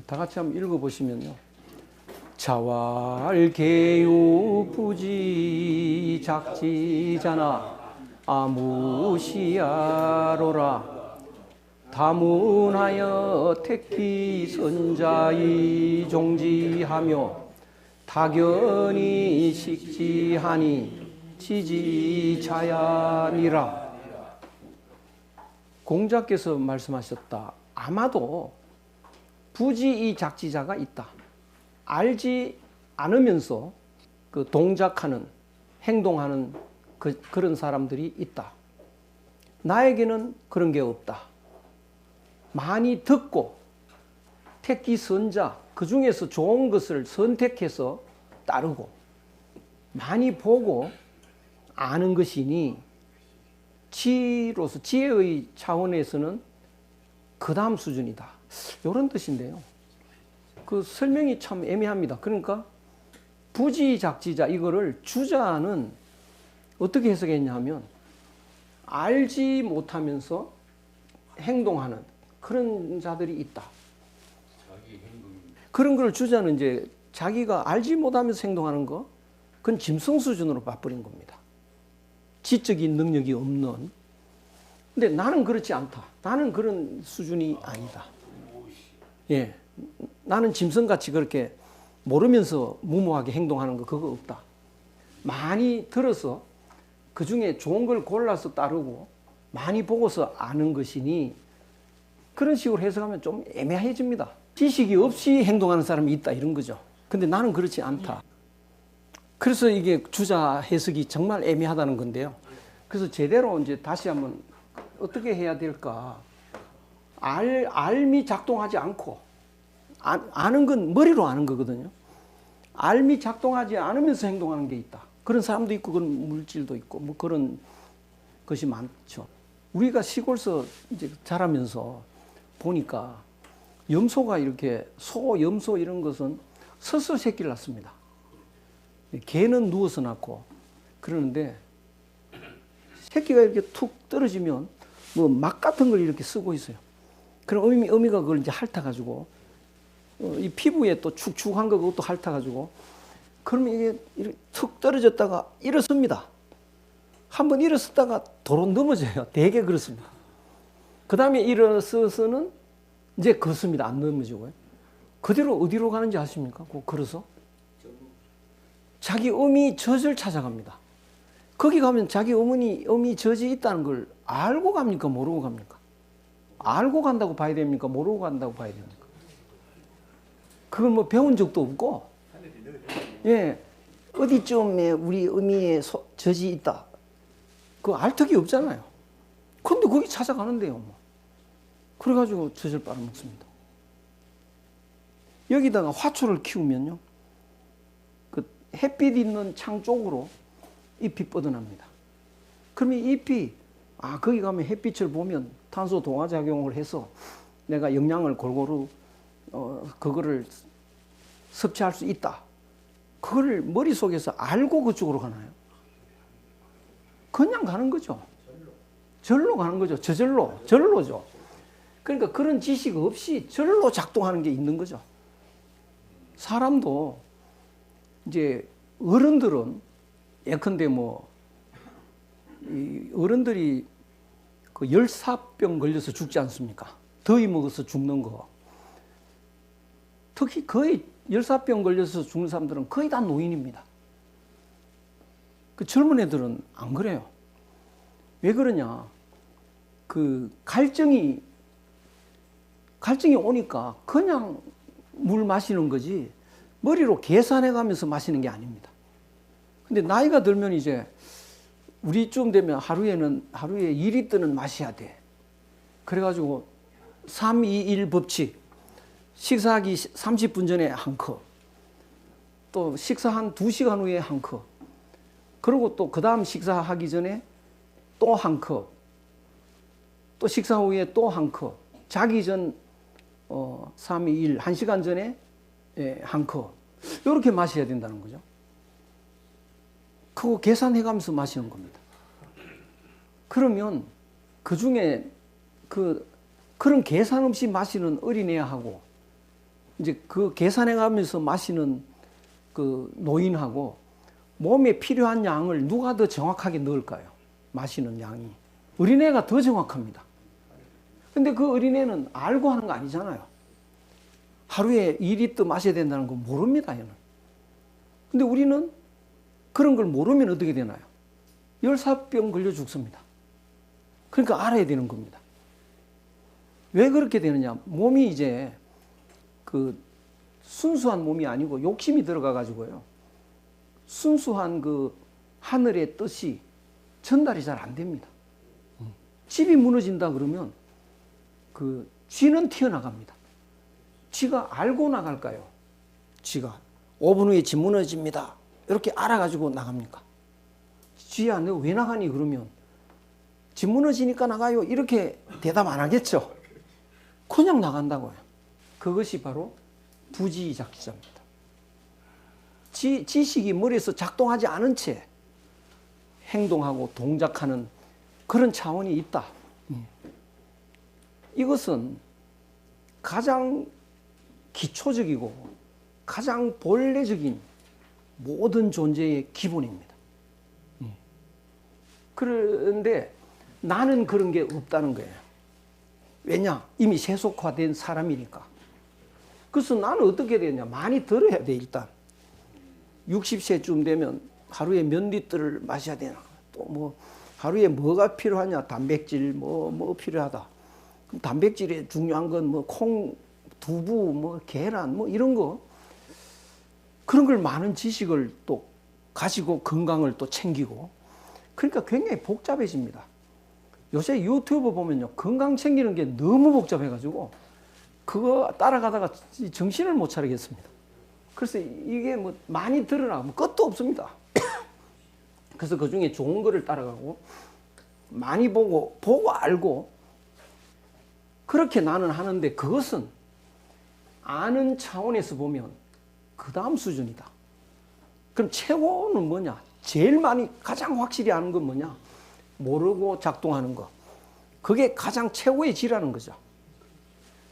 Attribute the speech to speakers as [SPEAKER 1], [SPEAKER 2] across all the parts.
[SPEAKER 1] 다 같이 한번 읽어보시면요. 자왈개유 부지 작지자나 아무시야로라 다문하여 택기 선자이 종지하며 tak연히 식지하니 지지자야니라. 공자께서 말씀하셨다. 아마도 부지 이 작지자가 있다. 알지 않으면서 그 동작하는, 행동하는 그런 사람들이 있다. 나에게는 그런 게 없다. 많이 듣고 택기 선자, 그 중에서 좋은 것을 선택해서 따르고 많이 보고 아는 것이니 지로서 지혜의 차원에서는 그 다음 수준이다. 이런 뜻인데요. 그 설명이 참 애매합니다. 그러니까 부지작지자 이거를 주자는 어떻게 해석했냐 하면 알지 못하면서 행동하는 그런 자들이 있다. 그런 걸 주자는 이제 자기가 알지 못하면서 행동하는 거, 그건 짐승 수준으로 봐버린 겁니다. 지적인 능력이 없는. 근데 나는 그렇지 않다. 나는 그런 수준이 아니다. 예, 나는 짐승같이 그렇게 모르면서 무모하게 행동하는 거 그거 없다. 많이 들어서 그 중에 좋은 걸 골라서 따르고 많이 보고서 아는 것이니 그런 식으로 해석하면 좀 애매해집니다. 지식이 없이 행동하는 사람이 있다 이런 거죠. 근데 나는 그렇지 않다. 그래서 이게 주자 해석이 정말 애매하다는 건데요. 그래서 제대로 이제 다시 한번 어떻게 해야 될까? 알미 작동하지 않고 아는 건 머리로 아는 거거든요. 알미 작동하지 않으면서 행동하는 게 있다. 그런 사람도 있고 그런 물질도 있고 뭐 그런 것이 많죠. 우리가 시골서 이제 자라면서 보니까 염소가 이렇게 소, 염소 이런 것은 서서 새끼를 낳습니다. 개는 누워서 낳고 그러는데 새끼가 이렇게 툭 떨어지면 뭐 막 같은 걸 이렇게 쓰고 있어요. 그럼 어미가 그걸 이제 핥아가지고 이 피부에 또 축축한 거 그것도 핥아가지고 그러면 이게 이렇게 툭 떨어졌다가 일어섭니다. 한번 일어섰다가 도로 넘어져요. 되게 그렇습니다. 그 다음에 일어서서는 이제 걷습니다. 안 넘어지고요. 그대로 어디로 가는지 아십니까? 걸어서 자기 어미 젖을 찾아갑니다. 거기 가면 자기 어미 젖이 있다는 걸 알고 갑니까? 모르고 갑니까? 알고 간다고 봐야 됩니까? 모르고 간다고 봐야 됩니까? 그걸 뭐 배운 적도 없고, 예, 어디쯤에 우리 어미의 젖이 있다. 그거 알 턱이 없잖아요. 근데 거기 찾아가는데요, 뭐. 그래가지고 젖을 빨아먹습니다. 여기다가 화초를 키우면요, 그 햇빛 있는 창 쪽으로 잎이 뻗어납니다. 그러면 잎이, 거기 가면 햇빛을 보면 탄소 동화작용을 해서 내가 영양을 골고루, 그거를 섭취할 수 있다. 그걸 머릿속에서 알고 그쪽으로 가나요? 그냥 가는 거죠. 절로 가는 거죠. 절로죠. 그러니까 그런 지식 없이 절로 작동하는 게 있는 거죠. 사람도 이제 어른들은 예컨대 뭐 어른들이 그 열사병 걸려서 죽지 않습니까? 더위 먹어서 죽는 거. 특히 거의 열사병 걸려서 죽는 사람들은 거의 다 노인입니다. 그 젊은 애들은 안 그래요. 왜 그러냐? 그 갈증이 오니까 그냥 물 마시는 거지 머리로 계산해 가면서 마시는 게 아닙니다. 근데 나이가 들면 이제 우리쯤 되면 하루에 2리터는 마셔야 돼. 그래가지고 3-2-1 법칙. 식사하기 30분 전에 한 컵. 또 식사 한 2시간 후에 한 컵. 그리고 또 그 다음 식사하기 전에 또 한 컵. 또 식사 후에 또 한 컵. 자기 전 3-2-1, 1시간 전에 한 컵. 이렇게 마셔야 된다는 거죠. 그거 계산해가면서 마시는 겁니다. 그러면 그 중에 그런 계산 없이 마시는 어린애하고 이제 그 계산해 가면서 마시는 그 노인하고 몸에 필요한 양을 누가 더 정확하게 넣을까요? 마시는 양이. 어린애가 더 정확합니다. 근데 그 어린애는 알고 하는 거 아니잖아요. 하루에 2리터 마셔야 된다는 거 모릅니다, 얘는. 근데 우리는 그런 걸 모르면 어떻게 되나요? 열사병 걸려 죽습니다. 그러니까 알아야 되는 겁니다. 왜 그렇게 되느냐? 몸이 이제 그 순수한 몸이 아니고 욕심이 들어가 가지고요. 순수한 그 하늘의 뜻이 전달이 잘 안 됩니다. 집이 무너진다 그러면 그 쥐는 튀어나갑니다. 쥐가 알고 나갈까요? 쥐가 5분 후에 집 무너집니다. 이렇게 알아가지고 나갑니까? 쥐야, 너 왜 나가니? 그러면 집 무너지니까 나가요. 이렇게 대답 안 하겠죠? 그냥 나간다고요. 그것이 바로 부지작지자입니다. 지식이 머리에서 작동하지 않은 채 행동하고 동작하는 그런 차원이 있다. 이것은 가장 기초적이고 가장 본래적인 모든 존재의 기본입니다. 그런데 나는 그런 게 없다는 거예요. 왜냐? 이미 세속화된 사람이니까. 그래서 나는 어떻게 되냐? 많이 들어야 돼, 일단. 60세쯤 되면 하루에 몇 리터를 마셔야 되나? 또 뭐 하루에 뭐가 필요하냐? 단백질 뭐 필요하다. 그럼 단백질에 중요한 건 뭐 콩, 두부, 뭐 계란, 뭐 이런 거. 그런 걸 많은 지식을 또 가지고 건강을 또 챙기고. 그러니까 굉장히 복잡해집니다. 요새 유튜브 보면요. 건강 챙기는 게 너무 복잡해가지고 그거 따라가다가 정신을 못 차리겠습니다. 그래서 이게 뭐 많이 들으나 뭐 끝도 없습니다. 그래서 그 중에 좋은 거를 따라가고 많이 보고 알고 그렇게 나는 하는데 그것은 아는 차원에서 보면 그 다음 수준이다. 그럼 최고는 뭐냐? 제일 많이 가장 확실히 아는 건 뭐냐? 모르고 작동하는 거. 그게 가장 최고의 지라는 거죠.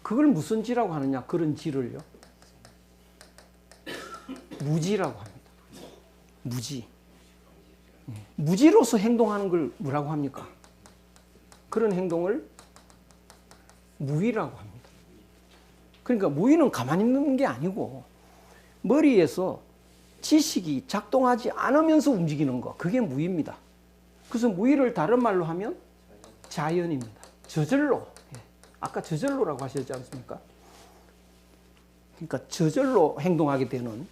[SPEAKER 1] 그걸 무슨 지라고 하느냐? 그런 지를요. 무지라고 합니다. 무지. 무지로서 행동하는 걸 뭐라고 합니까? 그런 행동을 무의라고 합니다. 그러니까 무의는 가만히 있는 게 아니고 머리에서 지식이 작동하지 않으면서 움직이는 거. 그게 무의입니다. 그래서 무의를 다른 말로 하면 자연입니다. 저절로. 아까 저절로라고 하셨지 않습니까? 그러니까 저절로 행동하게 되는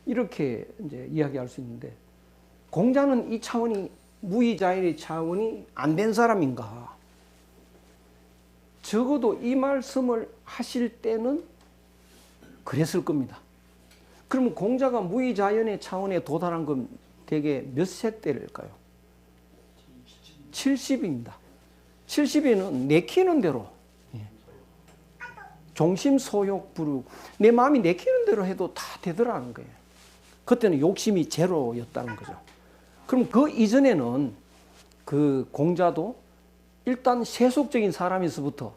[SPEAKER 1] 이렇게 이제 이야기할 수 있는데 공자는 이 차원이 무의자연의 차원이 안 된 사람인가? 적어도 이 말씀을 하실 때는 그랬을 겁니다. 그러면 공자가 무의자연의 차원에 도달한 건 대개 몇 세 때일까요? 70입니다. 70에는 내키는 대로 종심소욕부르 내 마음이 내키는 대로 해도 다 되더라는 거예요. 그때는 욕심이 제로였다는 거죠. 그럼 그 이전에는 그 공자도 일단 세속적인 사람에서부터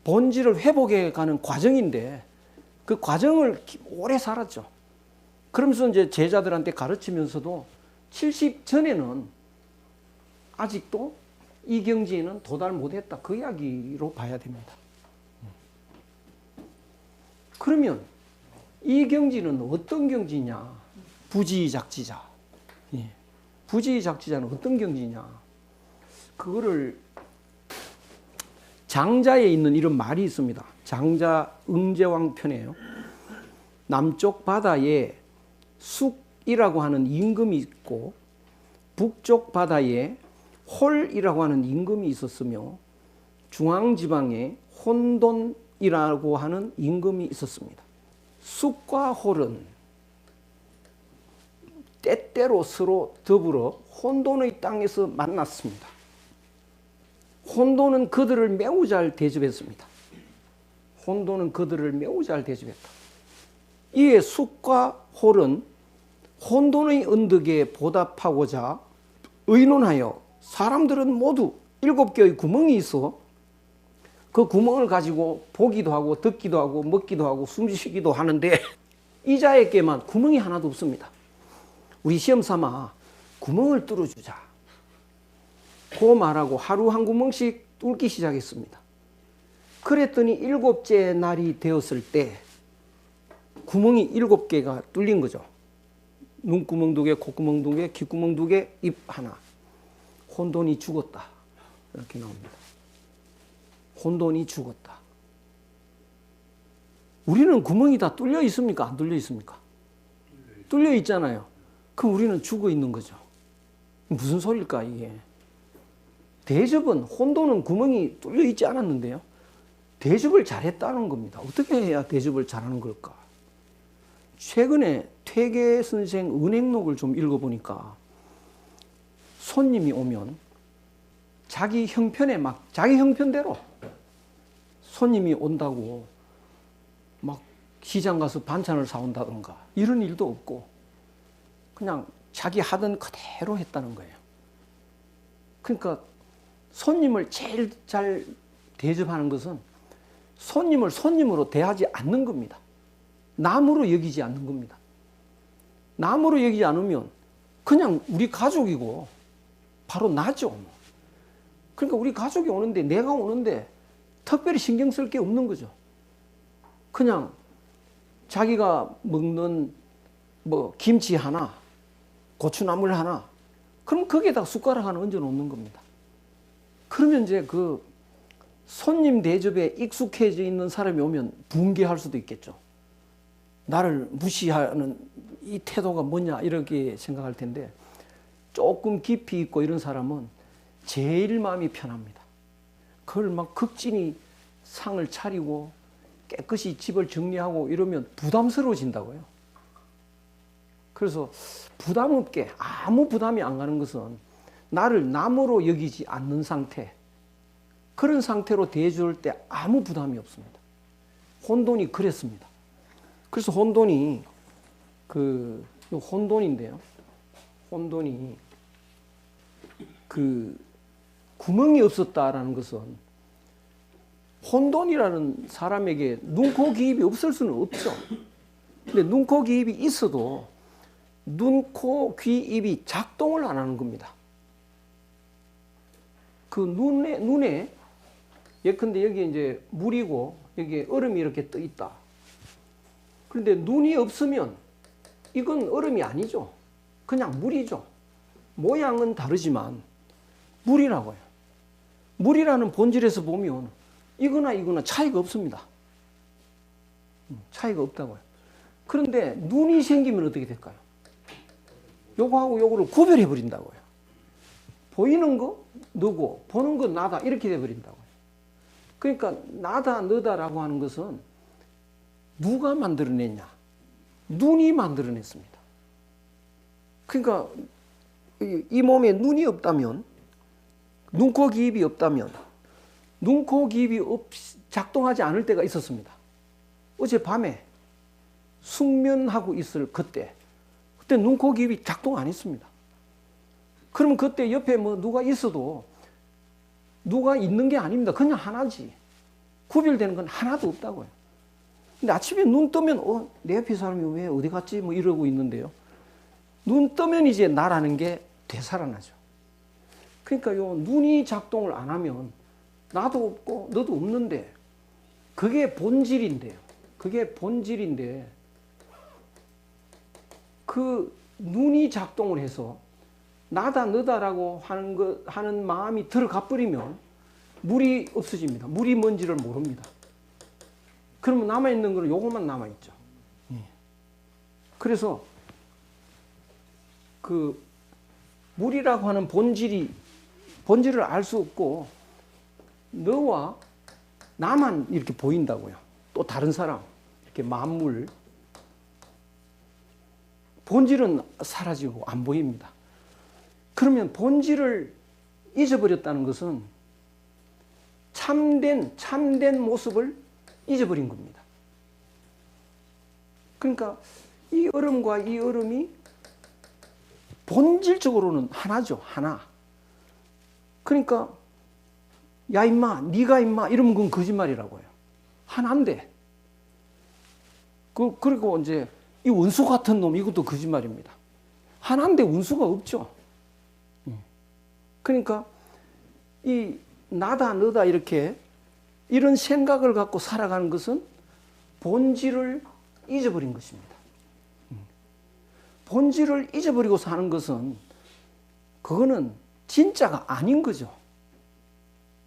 [SPEAKER 1] 본질을 회복해 가는 과정인데 그 과정을 오래 살았죠. 그러면서 이제 제자들한테 가르치면서도 70 전에는 아직도 이 경지에는 도달 못했다. 그 이야기로 봐야 됩니다. 그러면 이 경지는 어떤 경지냐? 부지작지자. 부지작지자는 어떤 경지냐? 그거를 장자에 있는 이런 말이 있습니다. 장자 응제왕 편에요. 남쪽 바다에 숙이라고 하는 임금이 있고 북쪽 바다에 홀이라고 하는 임금이 있었으며 중앙지방에 혼돈이라고 하는 임금이 있었습니다. 숙과 홀은 때때로 서로 더불어 혼돈의 땅에서 만났습니다. 혼돈은 그들을 매우 잘 대접했습니다. 혼돈은 그들을 매우 잘 대접했다. 이에 숙과 홀은 혼돈의 언덕에 보답하고자 의논하여 사람들은 모두 7개의 구멍이 있어 그 그 구멍을 가지고 보기도 하고 듣기도 하고 먹기도 하고 숨쉬기도 하는데 이 자에게만 구멍이 하나도 없습니다. 우리 시험 삼아 구멍을 뚫어주자. 그 말하고 하루 한 구멍씩 뚫기 시작했습니다. 그랬더니 7째 날이 되었을 때 구멍이 7개가 뚫린 거죠. 눈구멍 2개, 콧구멍 2개, 귓구멍 2개, 입 하나. 혼돈이 죽었다. 이렇게 나옵니다. 혼돈이 죽었다. 우리는 구멍이 다 뚫려 있습니까? 안 뚫려 있습니까? 뚫려 있잖아요. 그럼 우리는 죽어 있는 거죠. 무슨 소리일까 이게? 대접은 혼돈은 구멍이 뚫려 있지 않았는데요. 대접을 잘했다는 겁니다. 어떻게 해야 대접을 잘하는 걸까? 최근에 퇴계 선생 은행록을 좀 읽어보니까 손님이 오면 자기 형편에 막 자기 형편대로 손님이 온다고 막 시장 가서 반찬을 사온다던가 이런 일도 없고 그냥 자기 하던 그대로 했다는 거예요. 그러니까 손님을 제일 잘 대접하는 것은 손님을 손님으로 대하지 않는 겁니다. 남으로 여기지 않는 겁니다. 남으로 여기지 않으면 그냥 우리 가족이고 바로 나죠. 그러니까 우리 가족이 오는데 내가 오는데 특별히 신경 쓸 게 없는 거죠. 그냥 자기가 먹는 뭐 김치 하나, 고추나물 하나, 그럼 거기에다 숟가락 하나 얹어 놓는 겁니다. 그러면 이제 그 손님 대접에 익숙해져 있는 사람이 오면 붕괴할 수도 있겠죠. 나를 무시하는 이 태도가 뭐냐 이렇게 생각할 텐데 조금 깊이 있고 이런 사람은 제일 마음이 편합니다. 그걸 막 극진히 상을 차리고 깨끗이 집을 정리하고 이러면 부담스러워진다고요. 그래서 부담 없게 아무 부담이 안 가는 것은 나를 남으로 여기지 않는 상태, 그런 상태로 대해줄 때 아무 부담이 없습니다. 혼돈이 그랬습니다. 그래서 혼돈이 혼돈인데요. 혼돈이 구멍이 없었다라는 것은 혼돈이라는 사람에게 눈, 코, 귀, 입이 없을 수는 없죠. 근데 눈, 코, 귀, 입이 있어도 눈, 코, 귀, 입이 작동을 안 하는 겁니다. 그 눈에 예컨대 여기 이제 물이고 여기에 얼음이 이렇게 떠 있다. 그런데 눈이 없으면 이건 얼음이 아니죠. 그냥 물이죠. 모양은 다르지만 물이라고요. 물이라는 본질에서 보면 이거나 차이가 없습니다. 차이가 없다고요. 그런데 눈이 생기면 어떻게 될까요? 요거하고 요거를 구별해 버린다고요. 보이는 거 너고 보는 거 나다 이렇게 돼 버린다고요. 그러니까 나다 너다라고 하는 것은 누가 만들어냈냐? 눈이 만들어냈습니다. 그러니까 이 몸에 눈이 없다면, 눈, 코, 귀, 입이 없다면 눈, 코, 귀, 입이 작동하지 않을 때가 있었습니다. 어젯밤에 숙면하고 있을 그때 눈, 코, 귀, 입이 작동 안 했습니다. 그러면 그때 옆에 뭐 누가 있어도 누가 있는 게 아닙니다. 그냥 하나지. 구별되는 건 하나도 없다고요. 근데 아침에 눈 뜨면 내 옆에 사람이 왜 어디 갔지? 뭐 이러고 있는데요. 눈 뜨면 이제 나라는 게 되살아나죠. 그러니까 요 눈이 작동을 안 하면 나도 없고 너도 없는데 그게 본질인데요. 그게 본질인데 그 눈이 작동을 해서 나다 너다라고 하는 마음이 들어가 버리면 물이 없어집니다. 물이 뭔지를 모릅니다. 그러면 남아있는 거는 요것만 남아있죠. 그래서 그 물이라고 하는 본질을 알 수 없고 너와 나만 이렇게 보인다고요. 또 다른 사람, 이렇게 만물. 본질은 사라지고 안 보입니다. 그러면 본질을 잊어버렸다는 것은 참된 모습을 잊어버린 겁니다. 그러니까 이 얼음과 이 얼음이 본질적으로는 하나죠. 하나. 그러니까 야 임마, 네가 임마 이러면 그건 거짓말이라고 해요. 하나인데. 그리고 이제 이 원수 같은 놈 이것도 거짓말입니다. 하나인데 원수가 없죠. 그러니까 이 나다 너다 이렇게 이런 생각을 갖고 살아가는 것은 본질을 잊어버린 것입니다. 본질을 잊어버리고 사는 것은 그거는 진짜가 아닌 거죠.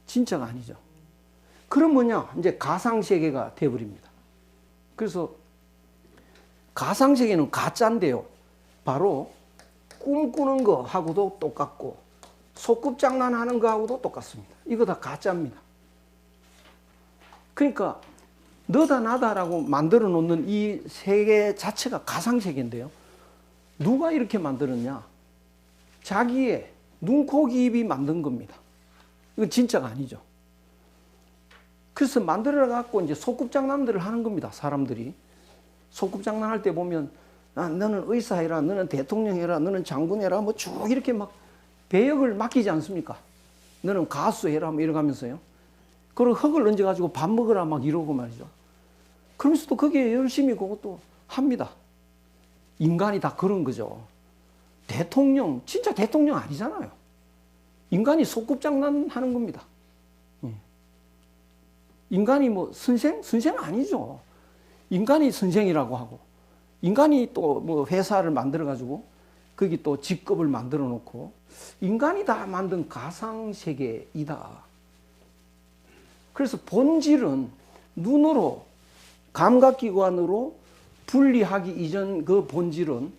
[SPEAKER 1] 진짜가 아니죠. 그럼 뭐냐? 이제 가상세계가 되어버립니다. 그래서 가상세계는 가짜인데요. 바로 꿈꾸는 거하고도 똑같고 소꿉장난하는 거하고도 똑같습니다. 이거 다 가짜입니다. 그러니까 너다 나다라고 만들어 놓는 이 세계 자체가 가상세계인데요. 누가 이렇게 만들었냐? 자기의 눈, 코, 귀, 입이 만든 겁니다. 이건 진짜가 아니죠. 그래서 만들어 갖고 이제 소꿉장난들을 하는 겁니다. 사람들이. 소꿉장난할 때 보면 너는 의사 해라, 너는 대통령 해라, 너는 장군 해라, 뭐 쭉 이렇게 막 배역을 맡기지 않습니까? 너는 가수 해라, 뭐 이러면서요. 그리고 흙을 얹어가지고 밥 먹으라 막 이러고 말이죠. 그러면서도 거기에 열심히 그것도 합니다. 인간이 다 그런 거죠. 대통령, 진짜 대통령 아니잖아요. 인간이 소꿉장난 하는 겁니다. 인간이 뭐 선생? 선생 아니죠. 인간이 선생이라고 하고, 인간이 또 뭐 회사를 만들어가지고, 거기 또 직급을 만들어 놓고, 인간이 다 만든 가상세계이다. 그래서 본질은 눈으로, 감각기관으로 분리하기 이전 그 본질은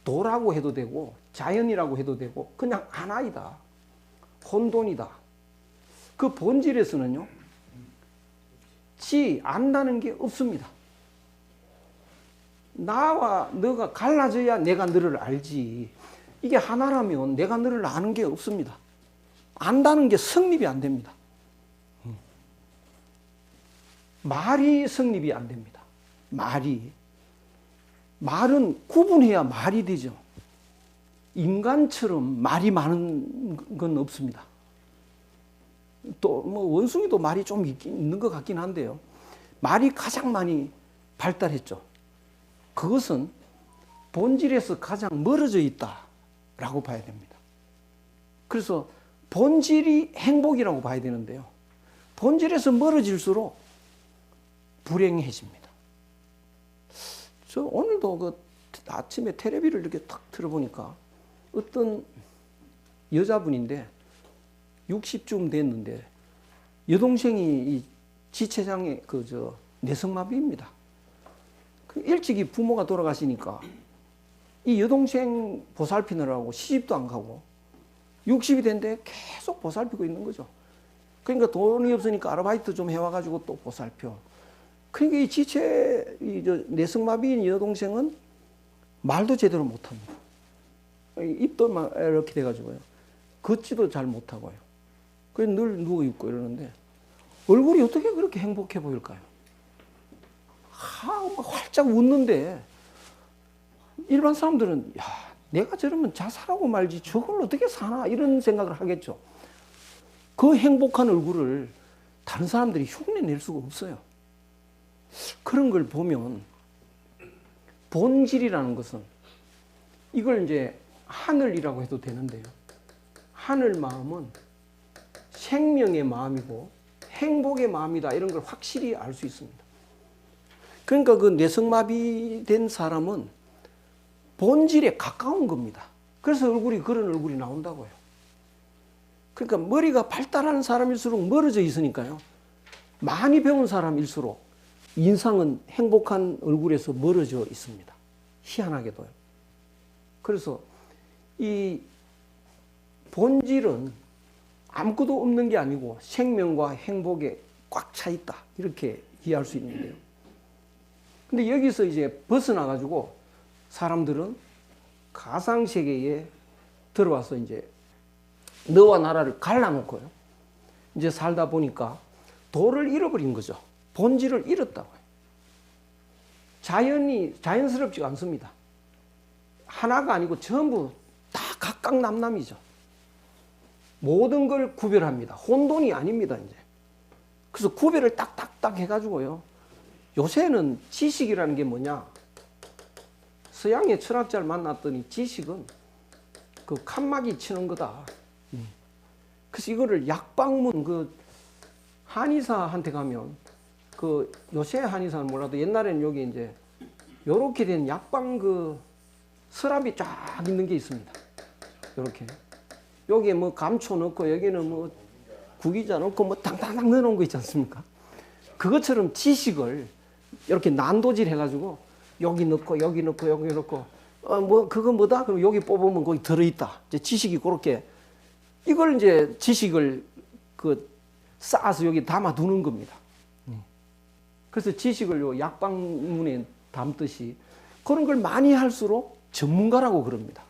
[SPEAKER 1] 도라고 해도 되고, 자연이라고 해도 되고, 그냥 하나이다. 혼돈이다. 그 본질에서는요, 안다는 게 없습니다. 나와 너가 갈라져야 내가 너를 알지. 이게 하나라면 내가 너를 아는 게 없습니다. 안다는 게 성립이 안 됩니다. 말이 성립이 안 됩니다. 말은 구분해야 말이 되죠. 인간처럼 말이 많은 건 없습니다. 또 뭐 원숭이도 말이 좀 있는 것 같긴 한데요. 말이 가장 많이 발달했죠. 그것은 본질에서 가장 멀어져 있다라고 봐야 됩니다. 그래서 본질이 행복이라고 봐야 되는데요. 본질에서 멀어질수록 불행해집니다. 저 오늘도 그 아침에 텔레비를 이렇게 탁 틀어보니까 어떤 여자분인데 60쯤 됐는데 여동생이 이 지체장애 내성마비입니다. 일찍이 부모가 돌아가시니까 이 여동생 보살피느라고 시집도 안 가고 60이 됐는데 계속 보살피고 있는 거죠. 그러니까 돈이 없으니까 아르바이트 좀 해와가지고 또 보살펴. 그러니까 이 내성마비인 여동생은 말도 제대로 못합니다. 입도 막 이렇게 돼가지고요. 걷지도 잘 못하고요. 그래서 늘 누워있고 이러는데 얼굴이 어떻게 그렇게 행복해 보일까요? 활짝 웃는데 일반 사람들은 야, 내가 저러면 자살하고 말지 저걸 어떻게 사나 이런 생각을 하겠죠. 그 행복한 얼굴을 다른 사람들이 흉내낼 수가 없어요. 그런 걸 보면 본질이라는 것은 이걸 이제 하늘이라고 해도 되는데요. 하늘 마음은 생명의 마음이고 행복의 마음이다 이런 걸 확실히 알 수 있습니다. 그러니까 그 내성마비된 사람은 본질에 가까운 겁니다. 그래서 그런 얼굴이 나온다고요. 그러니까 머리가 발달하는 사람일수록 멀어져 있으니까요. 많이 배운 사람일수록 인상은 행복한 얼굴에서 멀어져 있습니다. 희한하게도요. 그래서 이 본질은 아무것도 없는 게 아니고 생명과 행복에 꽉 차 있다. 이렇게 이해할 수 있는데요. 근데 여기서 이제 벗어나가지고 사람들은 가상세계에 들어와서 이제 너와 나라를 갈라놓고요. 이제 살다 보니까 도를 잃어버린 거죠. 본질을 잃었다고요. 자연스럽지가 않습니다. 하나가 아니고 전부 다 각각 남남이죠. 모든 걸 구별합니다. 혼돈이 아닙니다, 이제. 그래서 구별을 딱딱딱 해가지고요. 요새는 지식이라는 게 뭐냐? 서양의 철학자를 만났더니 지식은 그 칸막이 치는 거다. 그래서 이거를 약방문, 그 한의사한테 가면, 그 요새 한의사는 몰라도 옛날에는 여기 이제 요렇게 된 약방 그 서랍이 쫙 있는 게 있습니다. 요렇게. 여기에 뭐 감초 넣고 여기는 뭐 구기자 넣고 뭐 당당당 넣어놓은 거 있지 않습니까? 그것처럼 지식을 이렇게 난도질 해가지고 여기 넣고 여기 넣고 여기 넣고 뭐 그거 뭐다? 그럼 여기 뽑으면 거기 들어있다. 이제 지식이 그렇게 이걸 이제 지식을 그 쌓아서 여기 담아 두는 겁니다. 그래서 지식을 요 약방문에 담듯이 그런 걸 많이 할수록 전문가라고 그럽니다.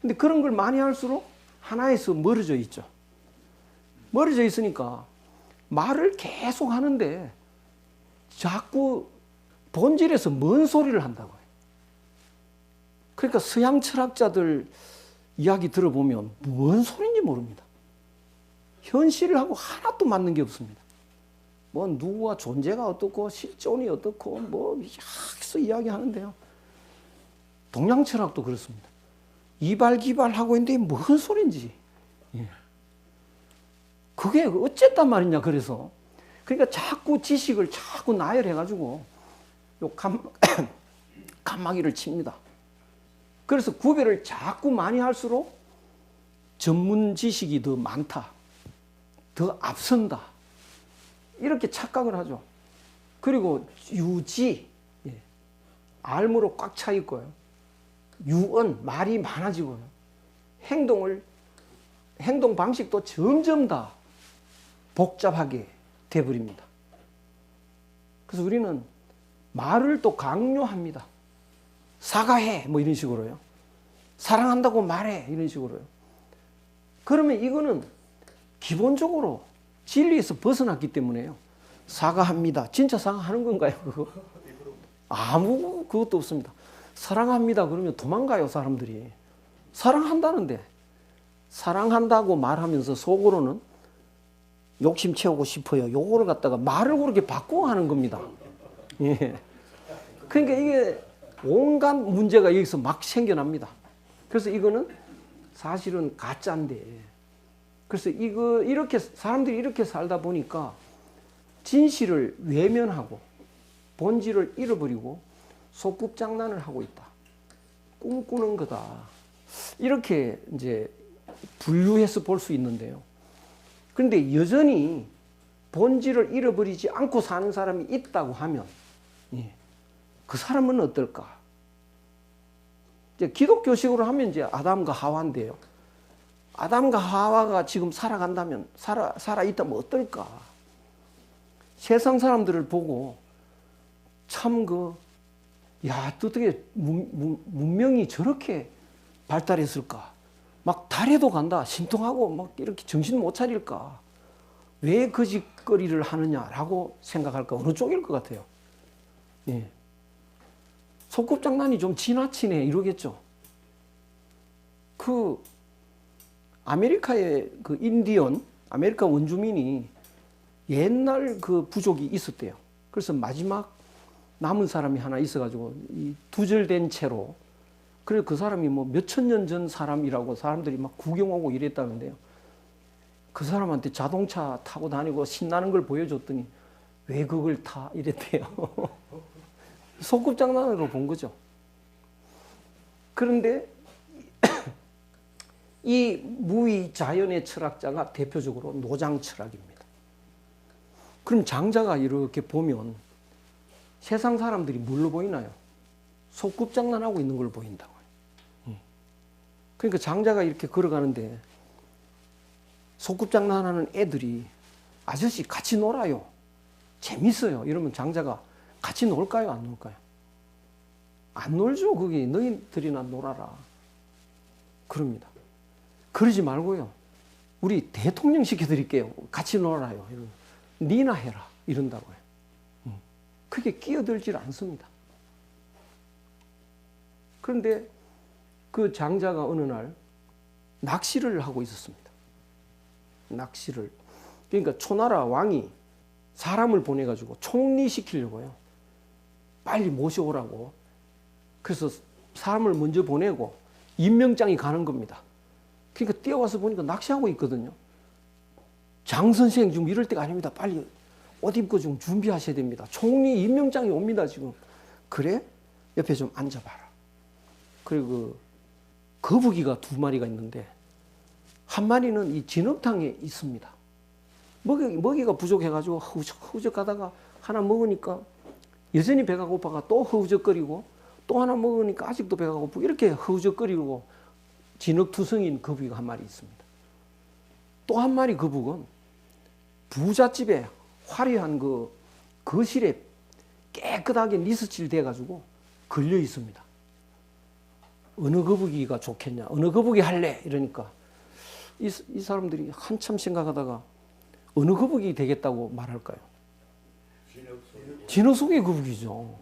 [SPEAKER 1] 근데 그런 걸 많이 할수록 하나에서 멀어져 있죠. 멀어져 있으니까 말을 계속 하는데 자꾸 본질에서 먼 소리를 한다고요. 그러니까 서양 철학자들 이야기 들어보면 뭔 소리인지 모릅니다. 현실하고 하나도 맞는 게 없습니다. 뭐 누구와 존재가 어떻고 실존이 어떻고 뭐 여기서 이야기하는데요. 동양 철학도 그렇습니다. 이발기발하고 있는데 뭔 소린지. 예. 그게 어쨌단 말이냐 그래서. 그러니까 자꾸 지식을 자꾸 나열해가지고 요 칸막이를 칩니다. 그래서 구별을 자꾸 많이 할수록 전문 지식이 더 많다. 더 앞선다. 이렇게 착각을 하죠. 그리고 유지, 예. 알무로 꽉 차 있고요. 유언, 말이 많아지고요. 행동 방식도 점점 다 복잡하게 돼버립니다. 그래서 우리는 말을 또 강요합니다. 사과해, 뭐 이런 식으로요. 사랑한다고 말해, 이런 식으로요. 그러면 이거는 기본적으로 진리에서 벗어났기 때문에요. 사과합니다. 진짜 사과하는 건가요, 그거? 아무 그것도 없습니다. 사랑합니다. 그러면 도망가요, 사람들이. 사랑한다는데. 사랑한다고 말하면서 속으로는 욕심 채우고 싶어요. 요거를 갖다가 말을 그렇게 바꾸고 하는 겁니다. 예. 그러니까 이게 온갖 문제가 여기서 막 생겨납니다. 그래서 이거는 사실은 가짜인데. 그래서 이렇게 사람들이 이렇게 살다 보니까 진실을 외면하고 본질을 잃어버리고 소꿉장난을 하고 있다. 꿈꾸는 거다. 이렇게 이제 분류해서 볼 수 있는데요. 그런데 여전히 본질을 잃어버리지 않고 사는 사람이 있다고 하면 그 사람은 어떨까? 이제 기독교식으로 하면 이제 아담과 하와인데요. 아담과 하와가 지금 살아간다면 살아있다면 어떨까? 세상 사람들을 보고 참 어떻게 문명이 저렇게 발달했을까? 막 달에도 간다. 신통하고 막 이렇게 정신 못 차릴까? 왜 그 짓거리를 하느냐라고 생각할까? 어느 쪽일 것 같아요? 예. 소꿉장난이 좀 지나치네 이러겠죠. 아메리카의 인디언, 아메리카 원주민이 옛날 그 부족이 있었대요. 그래서 마지막 남은 사람이 하나 있어가지고 이 두절된 채로, 그래서 그 사람이 뭐 몇천 년 전 사람이라고 사람들이 막 구경 오고 이랬다는데요. 그 사람한테 자동차 타고 다니고 신나는 걸 보여줬더니 왜 그걸 타? 이랬대요. 소꿉장난으로 본 거죠. 그런데 이 무위자연의 철학자가 대표적으로 노장 철학입니다. 그럼 장자가 이렇게 보면 세상 사람들이 뭘로 보이나요? 소꿉장난하고 있는 걸 보인다고요. 그러니까 장자가 이렇게 걸어가는데 소꿉장난하는 애들이 아저씨 같이 놀아요. 재밌어요. 이러면 장자가 같이 놀까요? 안 놀까요? 안 놀죠. 거기 너희들이나 놀아라. 그럽니다. 그러지 말고요. 우리 대통령 시켜드릴게요. 같이 놀아요. 니나 해라. 이런다고요. 그게 끼어들질 않습니다. 그런데 그 장자가 어느 날 낚시를 하고 있었습니다. 낚시를. 그러니까 초나라 왕이 사람을 보내가지고 총리시키려고요. 빨리 모셔오라고. 그래서 사람을 먼저 보내고 임명장이 가는 겁니다. 그러니까 뛰어와서 보니까 낚시하고 있거든요. 장 선생 지금 이럴 때가 아닙니다. 빨리 옷 입고 좀 준비하셔야 됩니다. 총리 임명장이 옵니다 지금. 그래? 옆에 좀 앉아봐라. 그리고 거북이가 2마리가 있는데 한 마리는 이 진흙탕에 있습니다. 먹이가 부족해가지고 허우적 가다가 하나 먹으니까 여전히 배가 고파가 또 허우적거리고 또 하나 먹으니까 아직도 배가 고프고 이렇게 허우적거리고 진흙투성인 거북이가 한 마리 있습니다. 또 한 마리 거북은 부잣집에 화려한 그 거실에 깨끗하게 니스칠 돼가지고 걸려 있습니다. 어느 거북이가 좋겠냐, 어느 거북이 할래 이러니까 이 사람들이 한참 생각하다가 어느 거북이 되겠다고 말할까요? 진흙 속의 거북이죠.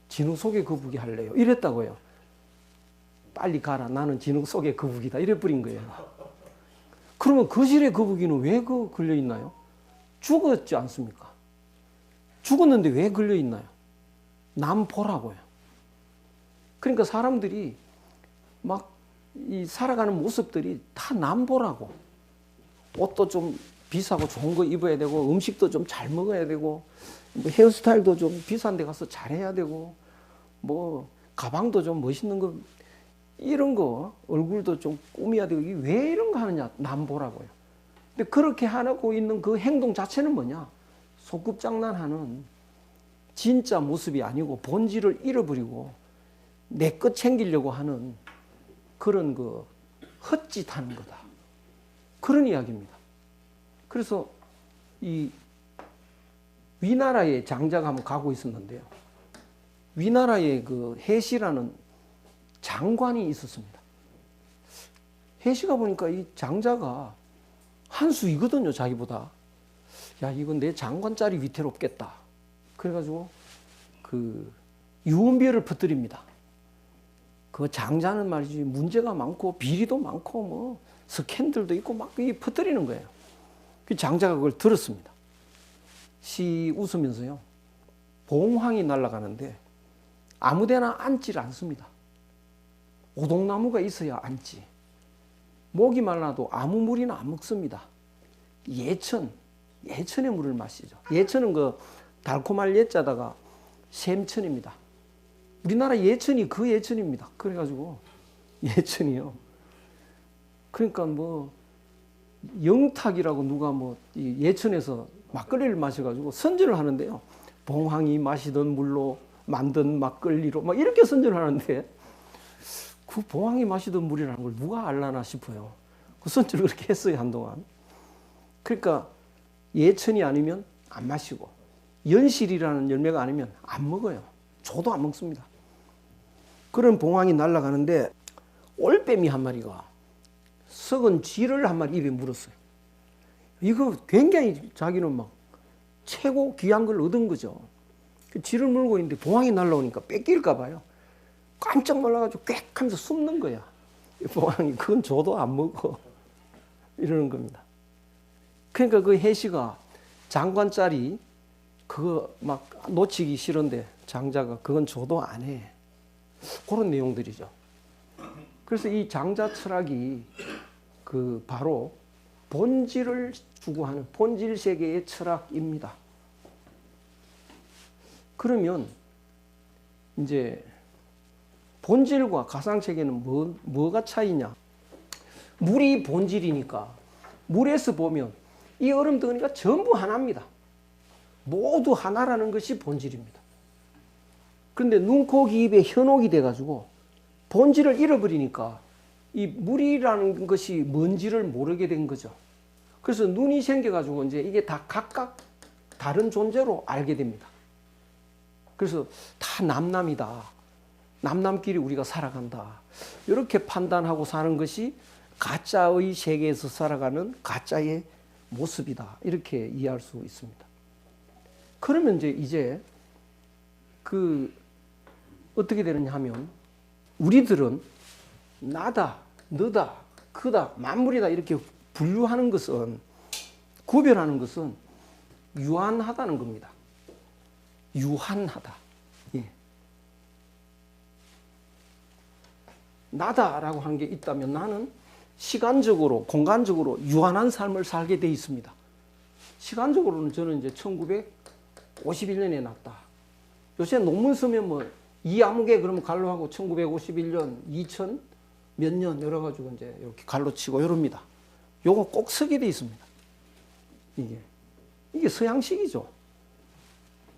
[SPEAKER 1] 진흙 속의 거북이 할래요 이랬다고요. 빨리 가라, 나는 진흙 속의 거북이다 이래버린 거예요. 그러면 거실의 거북이는 왜 걸려 있나요? 죽었지 않습니까? 죽었는데 왜 걸려 있나요? 남 보라고요. 그러니까 사람들이 막 이 살아가는 모습들이 다 남 보라고. 옷도 좀 비싸고 좋은 거 입어야 되고 음식도 좀 잘 먹어야 되고 뭐 헤어스타일도 좀 비싼 데 가서 잘해야 되고 뭐 가방도 좀 멋있는 거 이런 거 얼굴도 좀 꾸며야 되고 왜 이런 거 하느냐, 남 보라고요. 근데 그렇게 하고 있는 그 행동 자체는 뭐냐, 소꿉장난하는 진짜 모습이 아니고 본질을 잃어버리고 내 것 챙기려고 하는 그런 그 헛짓하는 거다, 그런 이야기입니다. 그래서 이 위나라에 장자가 한번 가고 있었는데요. 위나라에 그 해시라는 장관이 있었습니다. 해시가 보니까 이 장자가 한 수이거든요, 자기보다. 야, 이건 내 장관 자리 위태롭겠다. 그래가지고 그 유언비어를 퍼뜨립니다. 그 장자는 말이지 문제가 많고 비리도 많고 뭐 스캔들도 있고 막 퍼뜨리는 거예요. 그 장자가 그걸 들었습니다. 시 웃으면서요. 봉황이 날아가는데 아무데나 앉지를 않습니다. 오동나무가 있어야 앉지. 목이 말라도 아무 물이나 안 먹습니다. 예천의 물을 마시죠. 예천은 그 달콤할 예자다가 샘천입니다. 우리나라 예천이 그 예천입니다. 그래가지고 예천이요. 그러니까 뭐 영탁이라고 누가 뭐 예천에서 막걸리를 마셔가지고 선전을 하는데요. 봉황이 마시던 물로 만든 막걸리로 막 이렇게 선전을 하는데 그 봉황이 마시던 물이라는 걸 누가 알라나 싶어요. 그 선전을 그렇게 했어요, 한동안. 그러니까 예천이 아니면 안 마시고 연실이라는 열매가 아니면 안 먹어요. 저도 안 먹습니다. 그런 봉황이 날아가는데 올빼미 한 마리가 썩은 쥐를 한 마리 입에 물었어요. 이거 굉장히 자기는 막 최고 귀한 걸 얻은 거죠. 그 쥐를 물고 있는데 봉황이 날아오니까 뺏길까 봐요. 깜짝 놀라가지고 꽥 하면서 숨는 거야. 봉황이 그건 저도 안 먹어. 이러는 겁니다. 그러니까 그 해시가 장관 자리 그거 막 놓치기 싫은데 장자가 그건 저도 안 해. 그런 내용들이죠. 그래서 이 장자 철학이 그 바로 본질을 추구하는 본질 세계의 철학입니다. 그러면 이제 본질과 가상체계는 뭐가 차이냐? 물이 본질이니까 물에서 보면 이 얼음 덩어리가 전부 하나입니다. 모두 하나라는 것이 본질입니다. 그런데 눈, 코, 귀, 입에 현혹이 돼가지고 본질을 잃어버리니까 이 물이라는 것이 뭔지를 모르게 된 거죠. 그래서 눈이 생겨가지고 이제 이게 다 각각 다른 존재로 알게 됩니다. 그래서 다 남남이다. 남남끼리 우리가 살아간다. 이렇게 판단하고 사는 것이 가짜의 세계에서 살아가는 가짜의 모습이다. 이렇게 이해할 수 있습니다. 그러면 이제 그 어떻게 되느냐 하면 우리들은 나다, 너다, 그다, 만물이다 이렇게 분류하는 것은, 구별하는 것은 유한하다는 겁니다. 유한하다. 예. 나다라고 하는 게 있다면 나는 시간적으로, 공간적으로 유한한 삶을 살게 돼 있습니다. 시간적으로는 저는 이제 1951년에 났다. 요새 논문 쓰면 뭐 이아무개 그러면 갈로 하고 1951년, 2000 몇 년 열어가지고 이제 이렇게 갈로 치고 이럽니다. 요거 꼭 쓰게 돼 있습니다. 이게 서양식이죠.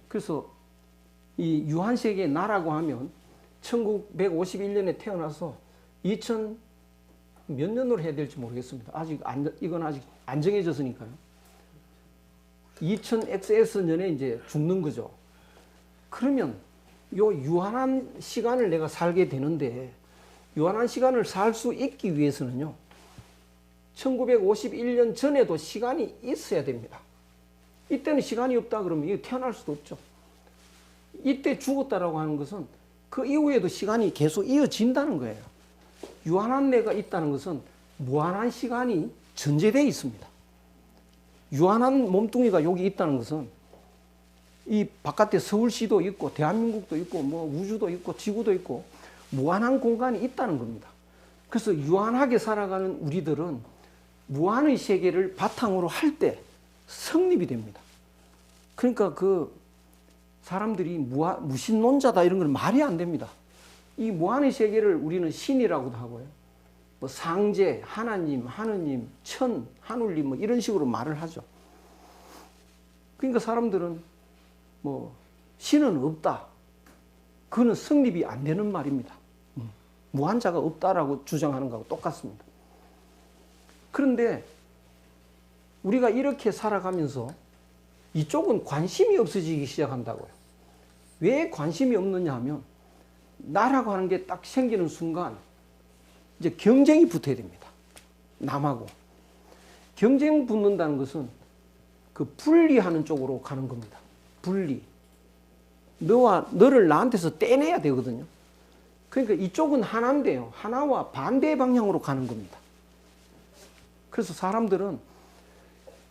[SPEAKER 1] 그래서 이 유한세계의 나라고 하면 1951년에 태어나서 2000 몇 년으로 해야 될지 모르겠습니다. 이건 아직 안 정해졌으니까요. 2000XS년에 이제 죽는 거죠. 그러면 요 유한한 시간을 내가 살게 되는데, 유한한 시간을 살 수 있기 위해서는요, 1951년 전에도 시간이 있어야 됩니다. 이때는 시간이 없다 그러면 이게 태어날 수도 없죠. 이때 죽었다라고 하는 것은 그 이후에도 시간이 계속 이어진다는 거예요. 유한한 내가 있다는 것은 무한한 시간이 전제되어 있습니다. 유한한 몸뚱이가 여기 있다는 것은 이 바깥에 서울시도 있고 대한민국도 있고 뭐 우주도 있고 지구도 있고 무한한 공간이 있다는 겁니다. 그래서 유한하게 살아가는 우리들은 무한의 세계를 바탕으로 할 때 성립이 됩니다. 그러니까 그 사람들이 무신론자다 이런 건 말이 안 됩니다. 이 무한의 세계를 우리는 신이라고도 하고요. 뭐 상제, 하나님, 하느님, 천, 하늘님 뭐 이런 식으로 말을 하죠. 그러니까 사람들은 뭐 신은 없다. 그거는 성립이 안 되는 말입니다. 무한자가 없다라고 주장하는 거하고 똑같습니다. 그런데 우리가 이렇게 살아가면서 이쪽은 관심이 없어지기 시작한다고요. 왜 관심이 없느냐 하면 나라고 하는 게 딱 생기는 순간 이제 경쟁이 붙어야 됩니다. 남하고. 경쟁 붙는다는 것은 그 분리하는 쪽으로 가는 겁니다. 분리. 너를 나한테서 떼내야 되거든요. 그러니까 이쪽은 하나인데요. 하나와 반대 방향으로 가는 겁니다. 그래서 사람들은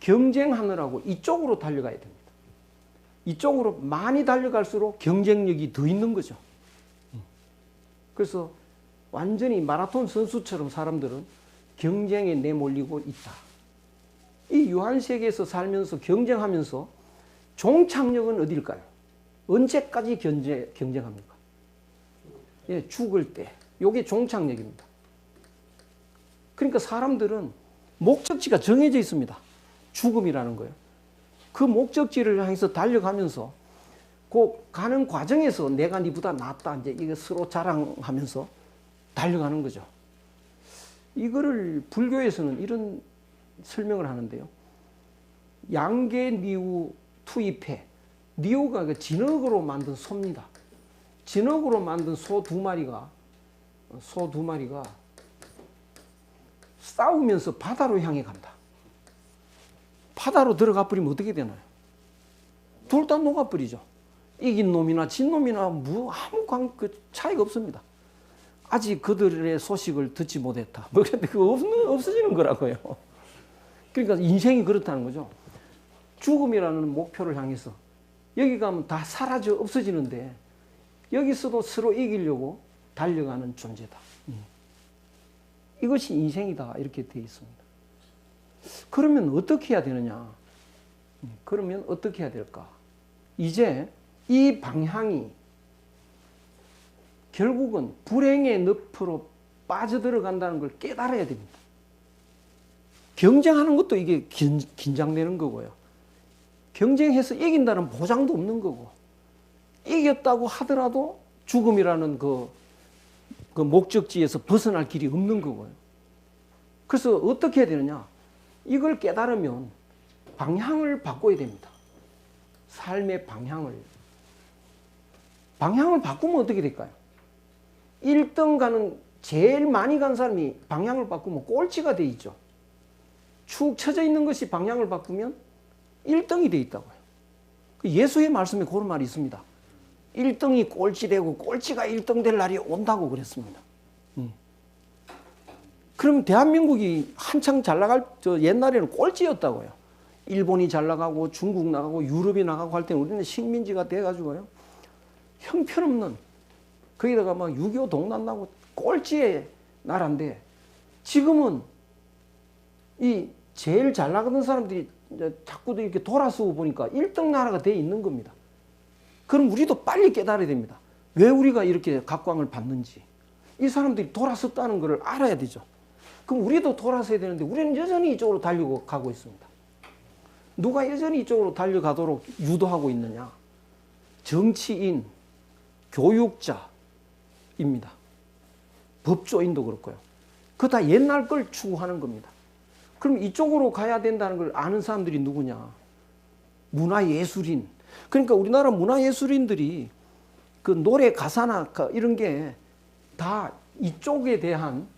[SPEAKER 1] 경쟁하느라고 이쪽으로 달려가야 됩니다. 이쪽으로 많이 달려갈수록 경쟁력이 더 있는 거죠. 그래서 완전히 마라톤 선수처럼 사람들은 경쟁에 내몰리고 있다. 이 유한세계에서 살면서 경쟁하면서 종착역은 어딜까요? 언제까지 경쟁합니까? 예, 죽을 때. 이게 종착역입니다. 그러니까 사람들은 목적지가 정해져 있습니다. 죽음이라는 거예요. 그 목적지를 향해서 달려가면서 그 가는 과정에서 내가 니보다 낫다. 이제 이게 서로 자랑하면서 달려가는 거죠. 이거를 불교에서는 이런 설명을 하는데요. 양계 니우 투입해. 니우가 그 진흙으로 만든 소입니다. 진흙으로 만든 소 두 마리가 싸우면서 바다로 향해 간다. 바다로 들어가 버리면 어떻게 되나요? 둘 다 녹아버리죠. 이긴 놈이나 진 놈이나 뭐 아무 차이가 없습니다. 아직 그들의 소식을 듣지 못했다. 뭐 그런데 그거 없어지는 거라고요. 그러니까 인생이 그렇다는 거죠. 죽음이라는 목표를 향해서 여기 가면 다 사라져 없어지는데 여기서도 서로 이기려고 달려가는 존재다. 이것이 인생이다. 이렇게 되어 있습니다. 그러면 어떻게 해야 되느냐? 그러면 어떻게 해야 될까? 이제 이 방향이 결국은 불행의 늪으로 빠져들어간다는 걸 깨달아야 됩니다. 경쟁하는 것도 이게 긴장되는 거고요. 경쟁해서 이긴다는 보장도 없는 거고, 이겼다고 하더라도 죽음이라는 그 목적지에서 벗어날 길이 없는 거고요. 그래서 어떻게 해야 되느냐? 이걸 깨달으면 방향을 바꿔야 됩니다. 삶의 방향을 바꾸면 어떻게 될까요? 1등 가는 제일 많이 간 사람이 방향을 바꾸면 꼴찌가 돼 있죠. 축 처져 있는 것이 방향을 바꾸면 1등이 돼 있다고요. 예수의 말씀에 그런 말이 있습니다. 1등이 꼴찌 되고 꼴찌가 1등 될 날이 온다고 그랬습니다. 그럼 대한민국이 한창 잘 나갈 저 옛날에는 꼴찌였다고요. 일본이 잘 나가고 중국 나가고 유럽이 나가고 할 때는 우리는 식민지가 돼가지고요. 형편없는 거기다가 막 6.25 동란 나고 꼴찌의 나라인데 지금은 이 제일 잘 나가던 사람들이 자꾸 이렇게 돌아서고 보니까 1등 나라가 돼 있는 겁니다. 그럼 우리도 빨리 깨달아야 됩니다. 왜 우리가 이렇게 각광을 받는지. 이 사람들이 돌아섰다는 것을 알아야 되죠. 그럼 우리도 돌아서야 되는데 우리는 여전히 이쪽으로 달려가고 있습니다. 누가 여전히 이쪽으로 달려가도록 유도하고 있느냐? 정치인, 교육자입니다. 법조인도 그렇고요. 그거 다 옛날 걸 추구하는 겁니다. 그럼 이쪽으로 가야 된다는 걸 아는 사람들이 누구냐? 문화예술인. 그러니까 우리나라 문화예술인들이 그 노래 가사나 이런 게 다 이쪽에 대한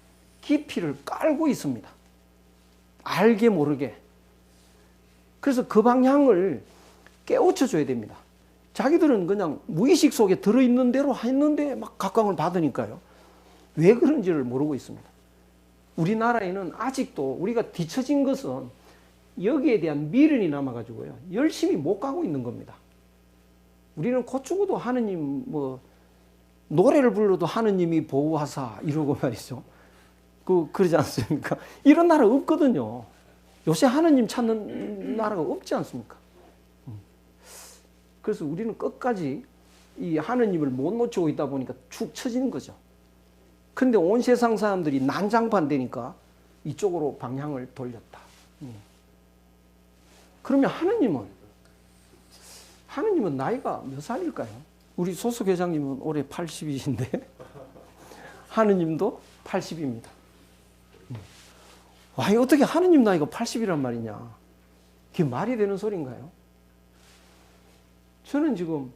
[SPEAKER 1] 깊이를 깔고 있습니다. 알게 모르게. 그래서 그 방향을 깨우쳐 줘야 됩니다. 자기들은 그냥 무의식 속에 들어있는 대로 했는데 막 각광을 받으니까요. 왜 그런지를 모르고 있습니다. 우리나라에는 아직도 우리가 뒤처진 것은 여기에 대한 미련이 남아가지고요. 열심히 못 가고 있는 겁니다. 우리는 곧 죽어도 하느님 뭐 노래를 불러도 하느님이 보호하사 이러고 말이죠. 그러지 않습니까? 이런 나라 없거든요. 요새 하느님 찾는 나라가 없지 않습니까? 그래서 우리는 끝까지 이 하느님을 못 놓치고 있다 보니까 축 처지는 거죠. 근데 온 세상 사람들이 난장판 되니까 이쪽으로 방향을 돌렸다. 그러면 하느님은 나이가 몇 살일까요? 우리 소속 회장님은 올해 80이신데 하느님도 80입니다. 와, 어떻게 하느님 나이가 80이란 말이냐? 그게 말이 되는 소린가요? 저는 지금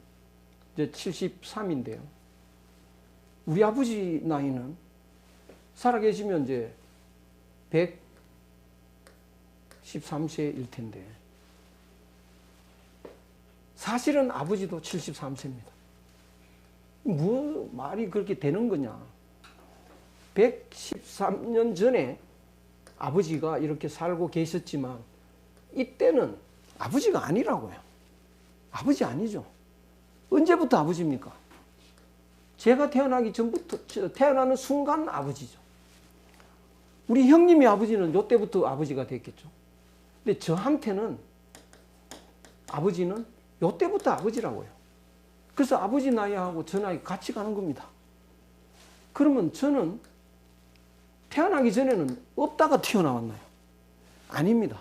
[SPEAKER 1] 이제 73인데요. 우리 아버지 나이는 살아계시면 이제 113세일 텐데 사실은 아버지도 73세입니다. 뭐 말이 그렇게 되는 거냐? 113년 전에 아버지가 이렇게 살고 계셨지만 이때는 아버지가 아니라고요. 아버지 아니죠. 언제부터 아버지입니까? 제가 태어나기 전부터, 태어나는 순간 아버지죠. 우리 형님이 아버지는 요때부터 아버지가 됐겠죠. 근데 저한테는 아버지는 요때부터 아버지라고요. 그래서 아버지 나이하고 저 나이 같이 가는 겁니다. 그러면 저는 태어나기 전에는 없다가 튀어나왔나요? 아닙니다.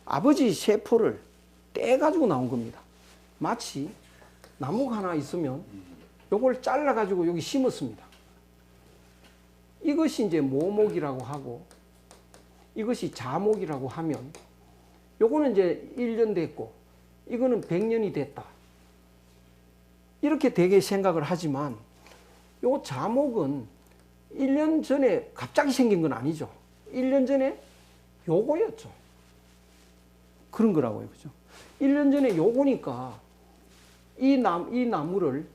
[SPEAKER 1] 아버지 세포를 떼가지고 나온 겁니다. 마치 나무가 하나 있으면 요걸 잘라가지고 여기 심었습니다. 이것이 이제 모목이라고 하고 이것이 자목이라고 하면 요거는 이제 1년 됐고 이거는 100년이 됐다. 이렇게 되게 생각을 하지만 요 자목은 1년 전에 갑자기 생긴 건 아니죠. 1년 전에 요거였죠. 그런 거라고요. 그죠? 1년 전에 요거니까 이 나무를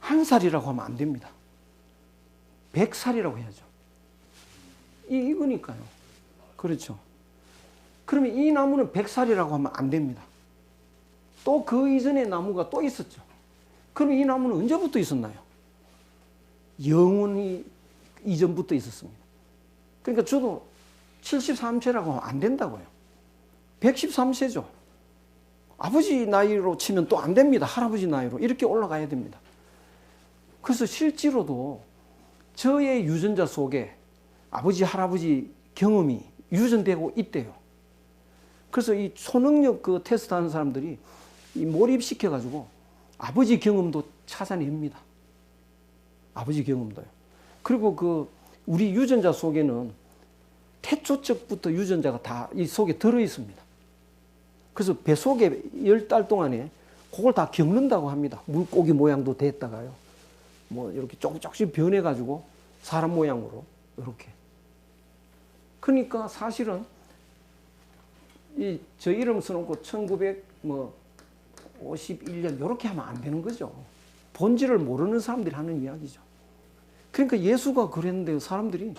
[SPEAKER 1] 1살이라고 하면 안 됩니다. 100살이라고 해야죠. 이거니까요. 그렇죠. 그러면 이 나무는 100살이라고 하면 안 됩니다. 또 그 이전에 나무가 또 있었죠. 그럼 이 나무는 언제부터 있었나요? 영원히 이전부터 있었습니다. 그러니까 저도 73세라고 하면 안 된다고요. 113세죠. 아버지 나이로 치면 또 안 됩니다. 할아버지 나이로. 이렇게 올라가야 됩니다. 그래서 실제로도 저의 유전자 속에 아버지, 할아버지 경험이 유전되고 있대요. 그래서 이 초능력 그 테스트 하는 사람들이 이 몰입시켜가지고 아버지 경험도 찾아냅니다. 아버지 경험도요. 그리고 그 우리 유전자 속에는 태초적부터 유전자가 다 이 속에 들어 있습니다. 그래서 배 속에 10달 동안에 그걸 다 겪는다고 합니다. 물고기 모양도 됐다가요. 뭐 이렇게 조금씩 변해가지고 사람 모양으로 이렇게. 그러니까 사실은 이 저 이름 써놓고 1951년 이렇게 하면 안 되는 거죠. 본질을 모르는 사람들이 하는 이야기죠. 그러니까 예수가 그랬는데 사람들이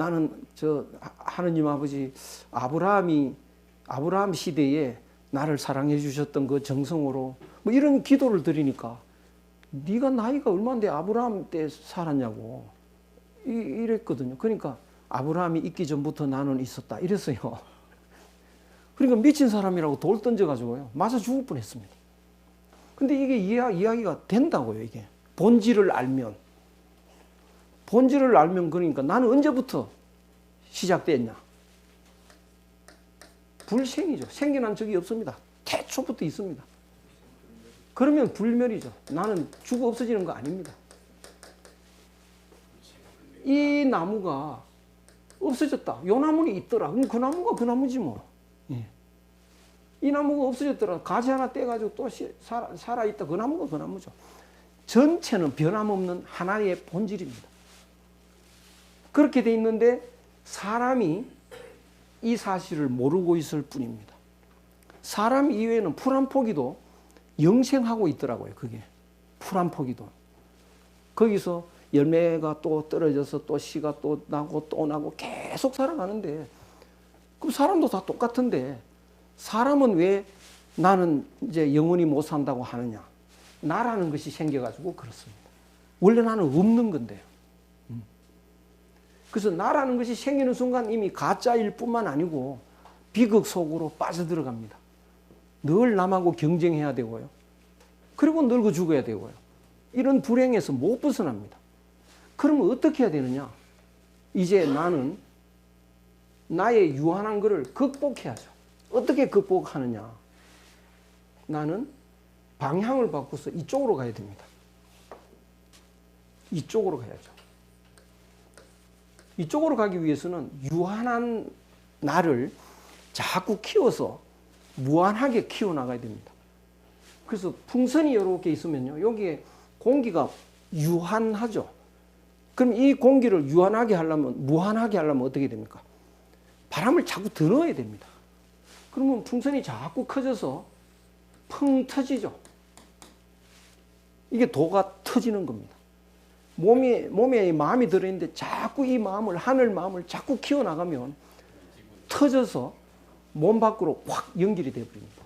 [SPEAKER 1] 나는 저 하느님 아버지 아브라함 시대에 나를 사랑해 주셨던 그 정성으로 뭐 이런 기도를 드리니까 네가 나이가 얼마인데 아브라함 때 살았냐고 이랬거든요. 그러니까 아브라함이 있기 전부터 나는 있었다 이랬어요. 그러니까 미친 사람이라고 돌 던져가지고요 맞아 죽을 뻔했습니다. 근데 이게 이야기가 된다고요. 이게 본질을 알면 그러니까 나는 언제부터 시작됐냐? 불생이죠. 생겨난 적이 없습니다. 태초부터 있습니다. 그러면 불멸이죠. 나는 죽어 없어지는 거 아닙니다. 이 나무가 없어졌다. 요 나무는 있더라. 그럼 그 나무가 그 나무지 뭐. 예. 이 나무가 없어졌더라. 가지 하나 떼가지고 또 살아있다. 그 나무가 그 나무죠. 전체는 변함없는 하나의 본질입니다. 그렇게 돼 있는데 사람이 이 사실을 모르고 있을 뿐입니다. 사람 이외에는 풀 한 포기도 영생하고 있더라고요. 그게 풀 한 포기도. 거기서 열매가 또 떨어져서 또 씨가 또 나고 계속 살아가는데 그럼 사람도 다 똑같은데 사람은 왜 나는 이제 영원히 못 산다고 하느냐? 나라는 것이 생겨가지고 그렇습니다. 원래 나는 없는 건데요. 그래서 나라는 것이 생기는 순간 이미 가짜일 뿐만 아니고 비극 속으로 빠져들어갑니다. 늘 남하고 경쟁해야 되고요. 그리고 늙어 죽어야 되고요. 이런 불행에서 못 벗어납니다. 그러면 어떻게 해야 되느냐? 이제 나는 나의 유한한 것을 극복해야죠. 어떻게 극복하느냐? 나는 방향을 바꿔서 이쪽으로 가야 됩니다. 이쪽으로 가야죠. 이쪽으로 가기 위해서는 유한한 나를 자꾸 키워서 무한하게 키워나가야 됩니다. 그래서 풍선이 이렇게 있으면요. 여기에 공기가 유한하죠. 그럼 이 공기를 유한하게 하려면, 무한하게 하려면 어떻게 됩니까? 바람을 자꾸 더 넣어야 됩니다. 그러면 풍선이 자꾸 커져서 펑 터지죠. 이게 도가 터지는 겁니다. 몸에 마음이 들어있는데 자꾸 이 마음을, 하늘 마음을 자꾸 키워나가면 터져서 몸 밖으로 확 연결이 되어버립니다.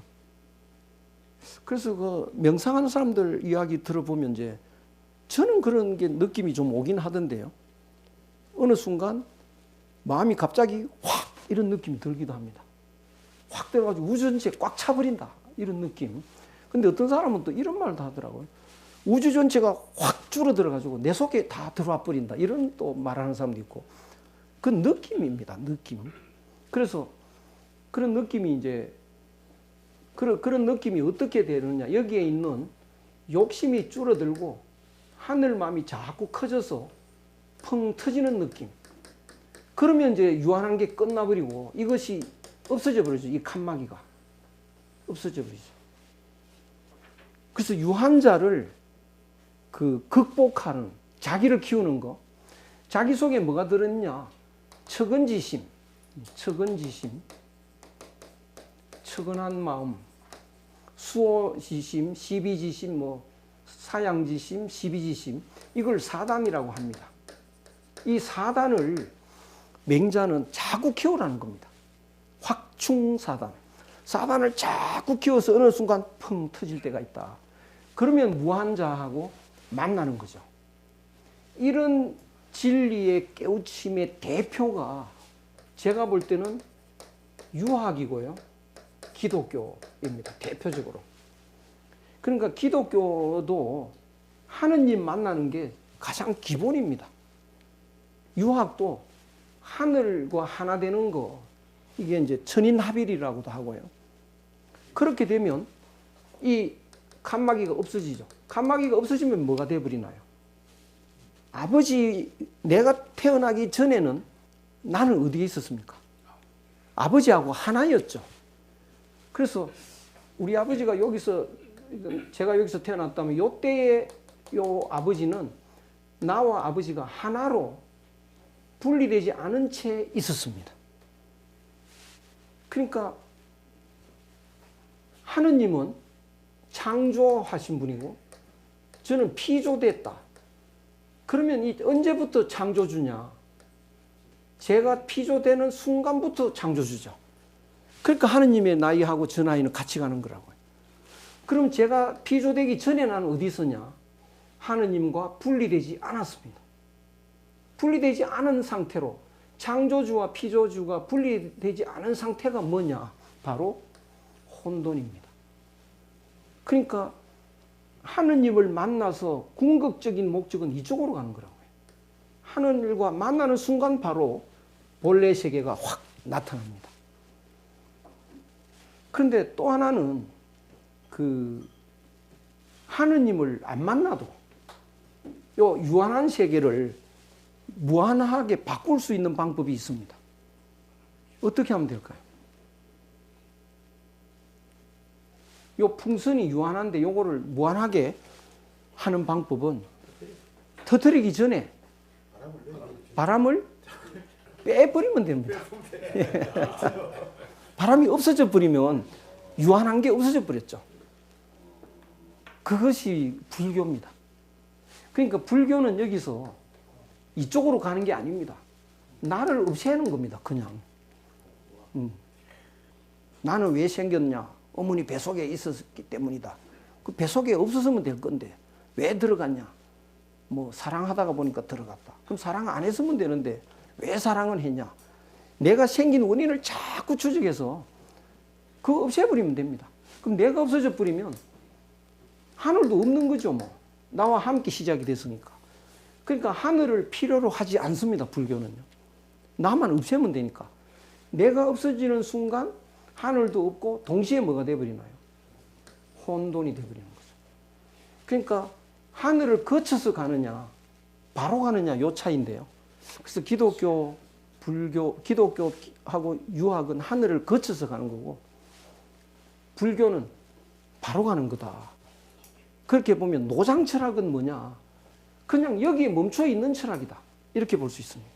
[SPEAKER 1] 그래서 그 명상하는 사람들 이야기 들어보면 이제 저는 그런 게 느낌이 좀 오긴 하던데요. 어느 순간 마음이 갑자기 확 이런 느낌이 들기도 합니다. 확 들어가지고 우주 전체에 꽉 차버린다. 이런 느낌. 근데 어떤 사람은 또 이런 말도 하더라고요. 우주 전체가 확 줄어들어가지고 내 속에 다 들어와 버린다. 이런 또 말하는 사람도 있고. 그 느낌입니다. 느낌. 그래서 그런 느낌이 이제 그런 느낌이 어떻게 되느냐. 여기에 있는 욕심이 줄어들고 하늘 마음이 자꾸 커져서 펑 터지는 느낌. 그러면 이제 유한한 게 끝나버리고 이것이 없어져 버리죠. 이 칸막이가. 없어져 버리죠. 그래서 유한자를 극복하는, 자기를 키우는 거. 자기 속에 뭐가 들었냐? 척은지심, 척은한 마음, 수호지심, 시비지심, 사양지심, 시비지심. 이걸 사단이라고 합니다. 이 사단을 맹자는 자꾸 키우라는 겁니다. 확충사단. 사단을 자꾸 키워서 어느 순간 펑 터질 때가 있다. 그러면 무한자하고 만나는 거죠. 이런 진리의 깨우침의 대표가 제가 볼 때는 유학이고요. 기독교입니다. 대표적으로. 그러니까 기독교도 하느님 만나는 게 가장 기본입니다. 유학도 하늘과 하나 되는 거, 이게 이제 천인합일이라고도 하고요. 그렇게 되면 이 칸막이가 없어지죠. 칸막이가 없어지면 뭐가 되어버리나요? 아버지, 내가 태어나기 전에는 나는 어디에 있었습니까? 아버지하고 하나였죠. 그래서 우리 아버지가 여기서, 제가 여기서 태어났다면 요때의 요 아버지는 나와 아버지가 하나로 분리되지 않은 채 있었습니다. 그러니까 하느님은 창조하신 분이고 저는 피조됐다. 그러면 이 언제부터 창조주냐? 제가 피조되는 순간부터 창조주죠. 그러니까 하느님의 나이하고 저 나이는 같이 가는 거라고요. 그럼 제가 피조되기 전에 나는 어디 있었냐? 하느님과 분리되지 않았습니다. 분리되지 않은 상태로 창조주와 피조주가 분리되지 않은 상태가 뭐냐? 바로 혼돈입니다. 그러니까 하느님을 만나서 궁극적인 목적은 이쪽으로 가는 거라고요. 하느님과 만나는 순간 바로 본래 세계가 확 나타납니다. 그런데 또 하나는 하느님을 안 만나도 요 유한한 세계를 무한하게 바꿀 수 있는 방법이 있습니다. 어떻게 하면 될까요? 요 풍선이 유한한데 요거를 무한하게 하는 방법은 터뜨리기 전에 바람을 빼버리면 됩니다. 바람이 없어져 버리면 유한한 게 없어져 버렸죠. 그것이 불교입니다. 그러니까 불교는 여기서 이쪽으로 가는 게 아닙니다. 나를 없애는 겁니다. 그냥. 나는 왜 생겼냐? 어머니 뱃속에 있었기 때문이다. 그 뱃속에 없었으면 될 건데 왜 들어갔냐? 뭐 사랑하다가 보니까 들어갔다. 그럼 사랑 안 했으면 되는데 왜 사랑을 했냐? 내가 생긴 원인을 자꾸 추적해서 그거 없애버리면 됩니다. 그럼 내가 없어져 버리면 하늘도 없는 거죠. 뭐 나와 함께 시작이 됐으니까. 그러니까 하늘을 필요로 하지 않습니다. 불교는요. 나만 없애면 되니까. 내가 없어지는 순간 하늘도 없고 동시에 뭐가 돼버리나요? 혼돈이 돼버리는 거죠. 그러니까 하늘을 거쳐서 가느냐 바로 가느냐 요 차이인데요. 그래서 기독교, 불교, 기독교하고 유학은 하늘을 거쳐서 가는 거고 불교는 바로 가는 거다. 그렇게 보면 노장 철학은 뭐냐? 그냥 여기에 멈춰 있는 철학이다. 이렇게 볼 수 있습니다.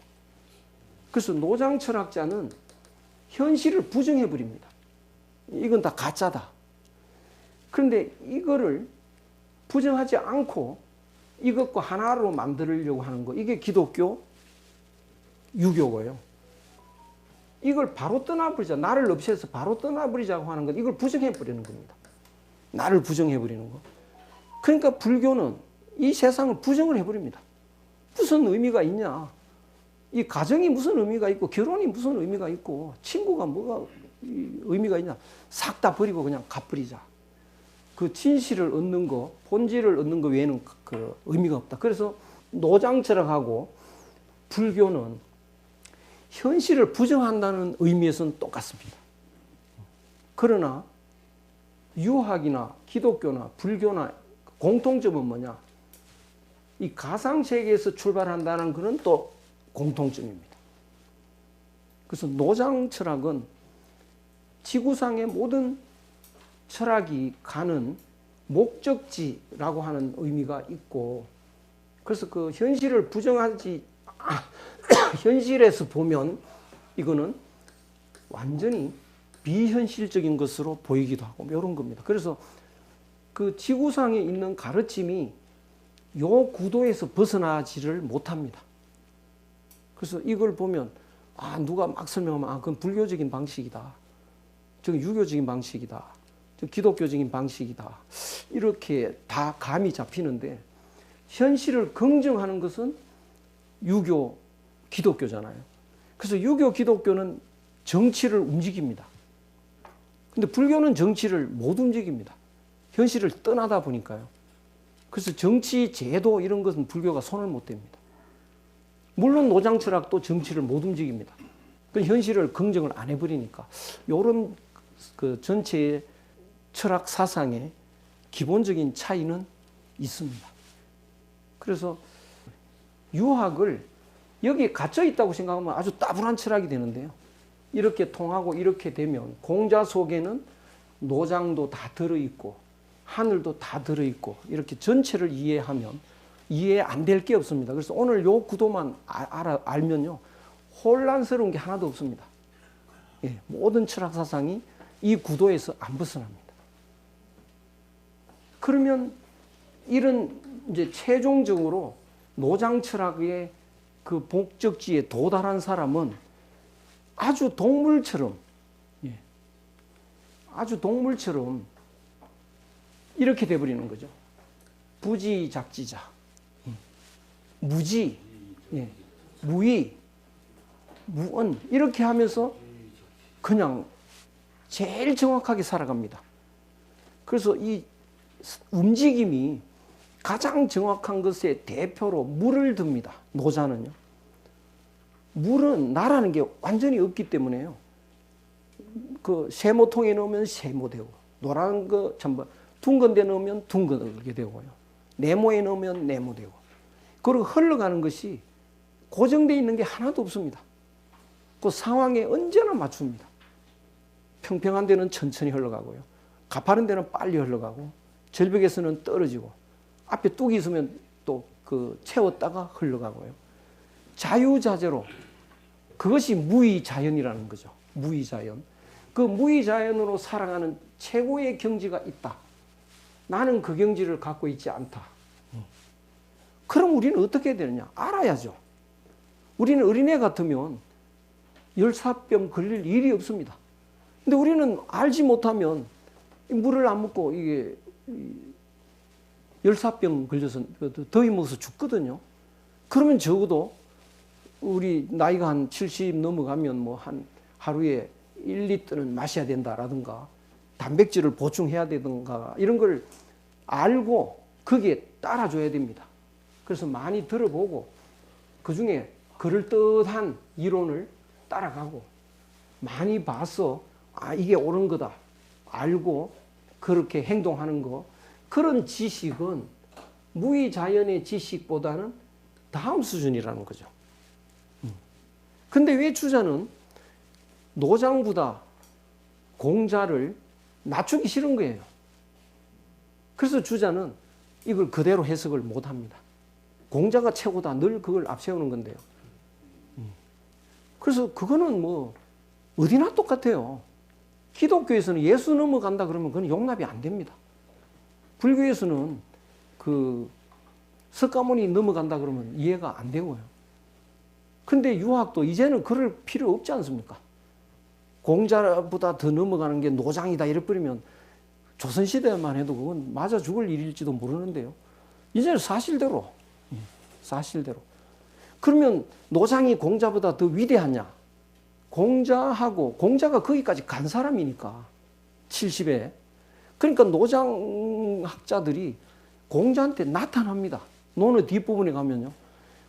[SPEAKER 1] 그래서 노장 철학자는 현실을 부정해 버립니다. 이건 다 가짜다. 그런데 이거를 부정하지 않고 이것과 하나로 만들려고 하는 거, 이게 기독교, 유교고요. 이걸 바로 떠나버리자, 나를 없애서 바로 떠나버리자고 하는 건 이걸 부정해 버리는 겁니다. 나를 부정해 버리는 거. 그러니까 불교는 이 세상을 부정을 해버립니다. 무슨 의미가 있냐? 이 가정이 무슨 의미가 있고 결혼이 무슨 의미가 있고 친구가 뭐가 의미가 있냐? 싹 다 버리고 그냥 가버리자. 그 진실을 얻는 거, 본질을 얻는 거 외에는 그 의미가 없다. 그래서 노장 철학하고 불교는 현실을 부정한다는 의미에서는 똑같습니다. 그러나 유학이나 기독교나 불교나 공통점은 뭐냐? 이 가상세계에서 출발한다는 것은 또 공통점입니다. 그래서 노장 철학은 지구상의 모든 철학이 가는 목적지라고 하는 의미가 있고, 그래서 그 현실을 부정하지, 현실에서 보면 이거는 완전히 비현실적인 것으로 보이기도 하고, 이런 겁니다. 그래서 그 지구상에 있는 가르침이 요 구도에서 벗어나지를 못합니다. 그래서 이걸 보면, 누가 막 설명하면, 그건 불교적인 방식이다. 저건 유교적인 방식이다. 기독교적인 방식이다. 이렇게 다 감이 잡히는데 현실을 긍정하는 것은 유교, 기독교잖아요. 그래서 유교, 기독교는 정치를 움직입니다. 근데 불교는 정치를 못 움직입니다. 현실을 떠나다 보니까요. 그래서 정치, 제도 이런 것은 불교가 손을 못 댑니다. 물론 노장 철학도 정치를 못 움직입니다. 그 현실을 긍정을 안 해버리니까 이런 그 전체의 철학 사상의 기본적인 차이는 있습니다. 그래서 유학을 여기에 갇혀 있다고 생각하면 아주 따분한 철학이 되는데요. 이렇게 통하고 이렇게 되면 공자 속에는 노장도 다 들어있고 하늘도 다 들어있고 이렇게 전체를 이해하면 이해 안 될 게 없습니다. 그래서 오늘 요 구도만 알면요. 혼란스러운 게 하나도 없습니다. 예, 모든 철학 사상이 이 구도에서 안 벗어납니다. 그러면 이런 이제 최종적으로 노장 철학의 그 목적지에 도달한 사람은 아주 동물처럼, 아주 동물처럼 이렇게 돼버리는 거죠. 부지작지자, 무지, 무의, 무언 이렇게 하면서 그냥 제일 정확하게 살아갑니다. 그래서 이 움직임이 가장 정확한 것의 대표로 물을 듭니다. 노자는요. 물은 나라는 게 완전히 없기 때문에요. 그 세모통에 넣으면 세모되고, 노란 거 전부 둥근 데 넣으면 둥근게 되고요. 네모에 넣으면 네모되고. 그리고 흘러가는 것이 고정되어 있는 게 하나도 없습니다. 그 상황에 언제나 맞춥니다. 평평한 데는 천천히 흘러가고요. 가파른 데는 빨리 흘러가고, 절벽에서는 떨어지고, 앞에 뚝이 있으면 또 그 채웠다가 흘러가고요. 자유자재로, 그것이 무의자연이라는 거죠. 무의자연. 그 무의자연으로 살아가는 최고의 경지가 있다. 나는 그 경지를 갖고 있지 않다. 그럼 우리는 어떻게 해야 되느냐? 알아야죠. 우리는 어린애 같으면 열사병 걸릴 일이 없습니다. 근데 우리는 알지 못하면 물을 안 먹고 이게 열사병 걸려서 더위 먹어서 죽거든요. 그러면 적어도 우리 나이가 한 70 넘어가면 뭐 한 하루에 1리터는 마셔야 된다라든가 단백질을 보충해야 되든가 이런 걸 알고 거기에 따라줘야 됩니다. 그래서 많이 들어보고 그중에 그럴듯한 이론을 따라가고 많이 봐서 아 이게 옳은 거다 알고 그렇게 행동하는 거, 그런 지식은 무의자연의 지식보다는 다음 수준이라는 거죠. 근데 왜 주자는 노장보다 공자를 낮추기 싫은 거예요. 그래서 주자는 이걸 그대로 해석을 못합니다. 공자가 최고다, 늘 그걸 앞세우는 건데요. 그래서 그거는 뭐 어디나 똑같아요. 기독교에서는 예수 넘어간다 그러면 그건 용납이 안 됩니다. 불교에서는 그 석가모니 넘어간다 그러면 이해가 안 되고요. 근데 유학도 이제는 그럴 필요 없지 않습니까? 공자보다 더 넘어가는 게 노장이다 이래버리면 조선시대만 해도 그건 맞아 죽을 일일지도 모르는데요. 이제는 사실대로. 그러면 노장이 공자보다 더 위대하냐? 공자가 거기까지 간 사람이니까 70에. 그러니까 노장학자들이 공자한테 나타납니다. 논의 뒷부분에 가면요.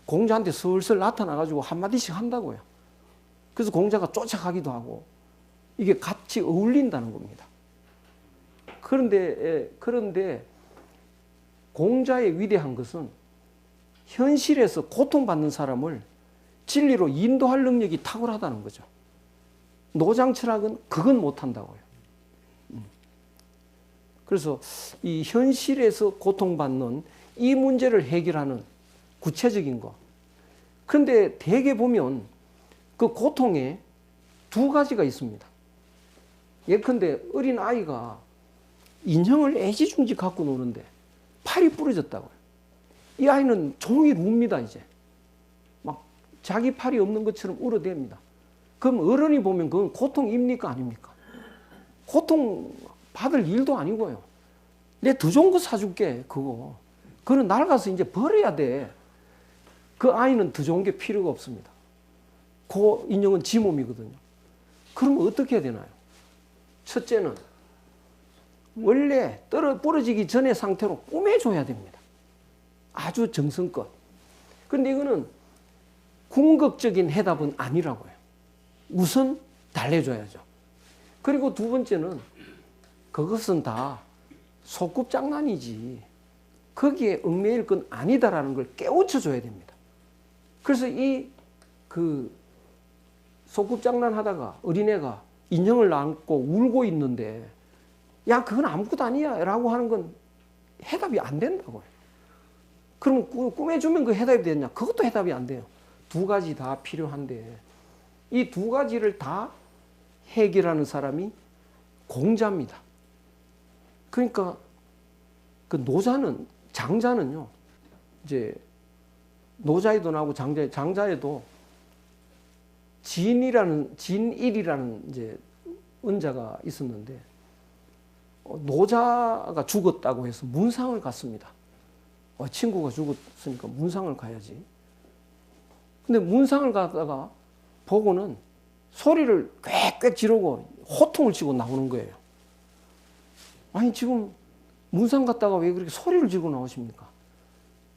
[SPEAKER 1] 공자한테 슬슬 나타나가지고 한마디씩 한다고요. 그래서 공자가 쫓아가기도 하고 이게 같이 어울린다는 겁니다. 그런데 공자의 위대한 것은 현실에서 고통받는 사람을 진리로 인도할 능력이 탁월하다는 거죠. 노장 철학은 그건 못한다고요. 그래서 이 현실에서 고통받는 이 문제를 해결하는 구체적인 거. 그런데 대개 보면 그 고통에 두 가지가 있습니다. 예컨대 어린 아이가 인형을 애지중지 갖고 노는데 팔이 부러졌다고요. 이 아이는 종일 웁니다, 이제. 막 자기 팔이 없는 것처럼 울어댑니다. 그럼 어른이 보면 그건 고통입니까? 아닙니까? 고통 받을 일도 아니고요. 내 더 좋은 거 사줄게, 그거. 그거는 낡아서 이제 버려야 돼. 그 아이는 더 좋은 게 필요가 없습니다. 그 인형은 지 몸이거든요. 그러면 어떻게 해야 되나요? 첫째는 원래 부러지기 전의 상태로 꾸며줘야 됩니다. 아주 정성껏. 그런데 이거는 궁극적인 해답은 아니라고요. 우선 달래줘야죠. 그리고 두 번째는 그것은 다 소꿉장난이지 거기에 얽매일 건 아니다라는 걸 깨우쳐줘야 됩니다. 그래서 그 소꿉장난 하다가 어린애가 인형을 안고 울고 있는데 야 그건 아무것도 아니야 라고 하는 건 해답이 안 된다고요. 그러면 꾸며주면 그 해답이 되느냐? 그것도 해답이 안 돼요. 두 가지 다 필요한데 이 두 가지를 다 해결하는 사람이 공자입니다. 그러니까 그 장자는요, 이제 노자에도 나오고 장자에도 진일이라는 이제 은자가 있었는데 노자가 죽었다고 해서 문상을 갔습니다. 친구가 죽었으니까 문상을 가야지. 근데 문상을 가다가 보고는 소리를 꽥꽥 지르고 호통을 치고 나오는 거예요. 아니 지금 문상 갔다가 왜 그렇게 소리를 지르고 나오십니까?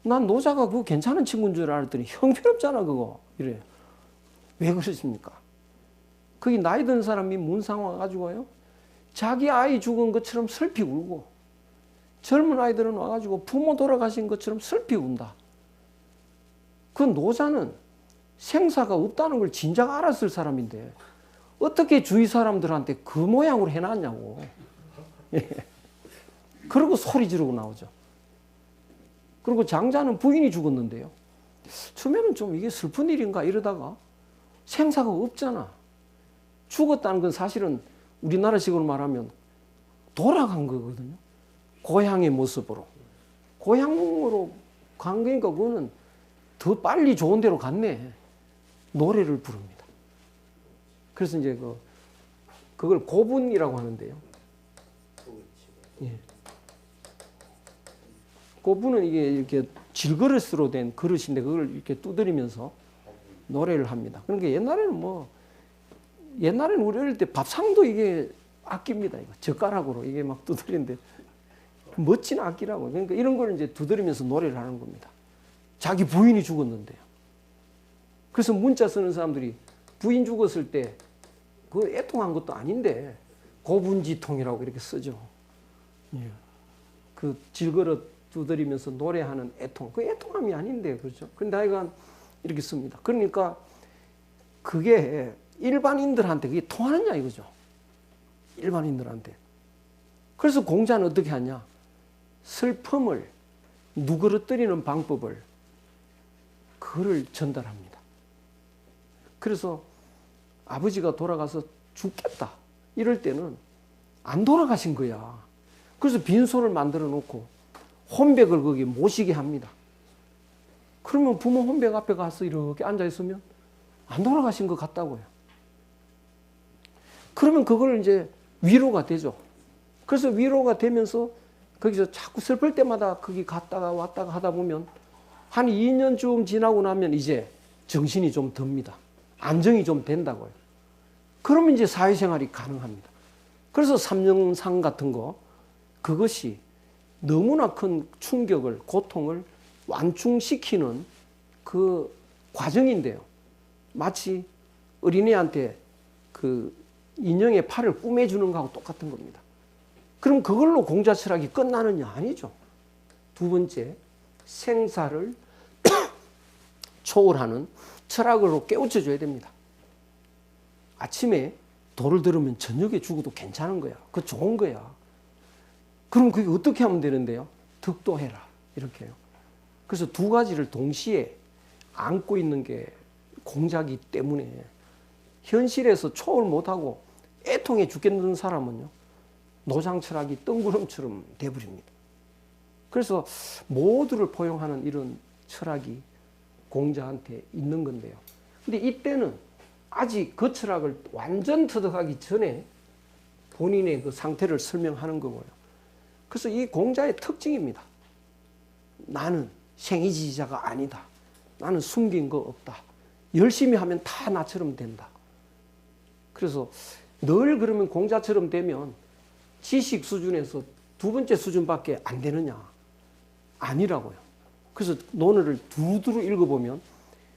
[SPEAKER 1] 난 노자가 그거 괜찮은 친구인 줄 알았더니 형편없잖아 그거. 이래. 왜 그러십니까? 거기 나이 든 사람이 문상 와가지고요. 자기 아이 죽은 것처럼 슬피 울고 젊은 아이들은 와가지고 부모 돌아가신 것처럼 슬피 운다. 그 노자는 생사가 없다는 걸 진작 알았을 사람인데 어떻게 주위 사람들한테 그 모양으로 해놨냐고. 그러고 소리 지르고 나오죠. 그리고 장자는 부인이 죽었는데요. 처음에는 좀 이게 슬픈 일인가 이러다가 생사가 없잖아. 죽었다는 건 사실은 우리나라식으로 말하면 돌아간 거거든요. 고향의 모습으로. 고향으로 간 거니까 그거는 더 빨리 좋은 데로 갔네. 노래를 부릅니다. 그래서 이제 그걸 고분이라고 하는데요. 예. 고분은 이게 이렇게 질그릇으로 된 그릇인데 그걸 이렇게 두드리면서 노래를 합니다. 그러니까 옛날에는 우리 어릴 때 밥상도 이게 악기입니다. 이거 젓가락으로 이게 막 두드리는데 멋진 악기라고. 그러니까 이런 걸 이제 두드리면서 노래를 하는 겁니다. 자기 부인이 죽었는데요. 그래서 문자 쓰는 사람들이 부인 죽었을 때 그 애통한 것도 아닌데 고분지통이라고 이렇게 쓰죠. 예. 그 질그릇 두드리면서 노래하는 애통. 그 애통함이 아닌데 그렇죠. 근데 하여간 이렇게 씁니다. 그러니까 그게 일반인들한테 그게 통하느냐 이거죠. 일반인들한테. 그래서 공자는 어떻게 하냐. 슬픔을 누그러뜨리는 방법을 그를 전달합니다. 그래서 아버지가 돌아가서 죽겠다 이럴 때는 안 돌아가신 거야. 그래서 빈소를 만들어 놓고 혼백을 거기 모시게 합니다. 그러면 부모 혼백 앞에 가서 이렇게 앉아 있으면 안 돌아가신 것 같다고요. 그러면 그걸 이제 위로가 되죠. 그래서 위로가 되면서 거기서 자꾸 슬플 때마다 거기 갔다가 왔다가 하다 보면 한 2년쯤 지나고 나면 이제 정신이 좀 듭니다. 안정이 좀 된다고요. 그러면 이제 사회생활이 가능합니다. 그래서 삼령상 같은 거 그것이 너무나 큰 충격을 고통을 완충시키는 그 과정인데요. 마치 어린애한테 그 인형의 팔을 꾸며주는 거하고 똑같은 겁니다. 그럼 그걸로 공자 철학이 끝나느냐? 아니죠. 두 번째, 생사를 초월하는 철학으로 깨우쳐줘야 됩니다. 아침에 도를 들으면 저녁에 죽어도 괜찮은 거야. 그거 좋은 거야. 그럼 그게 어떻게 하면 되는데요? 득도해라. 이렇게 해요. 그래서 두 가지를 동시에 안고 있는 게 공자이기 때문에 현실에서 초월 못하고 애통해 죽겠는 사람은요. 노장 철학이 뜬구름처럼 돼버립니다. 그래서 모두를 포용하는 이런 철학이 공자한테 있는 건데요. 근데 이때는 아직 그 철학을 완전 터득하기 전에 본인의 그 상태를 설명하는 거고요. 그래서 이 공자의 특징입니다. 나는 생이지자가 아니다. 나는 숨긴 거 없다. 열심히 하면 다 나처럼 된다. 그래서 늘 그러면 공자처럼 되면 지식 수준에서 두 번째 수준밖에 안 되느냐? 아니라고요. 그래서 논어를 두루두루 읽어보면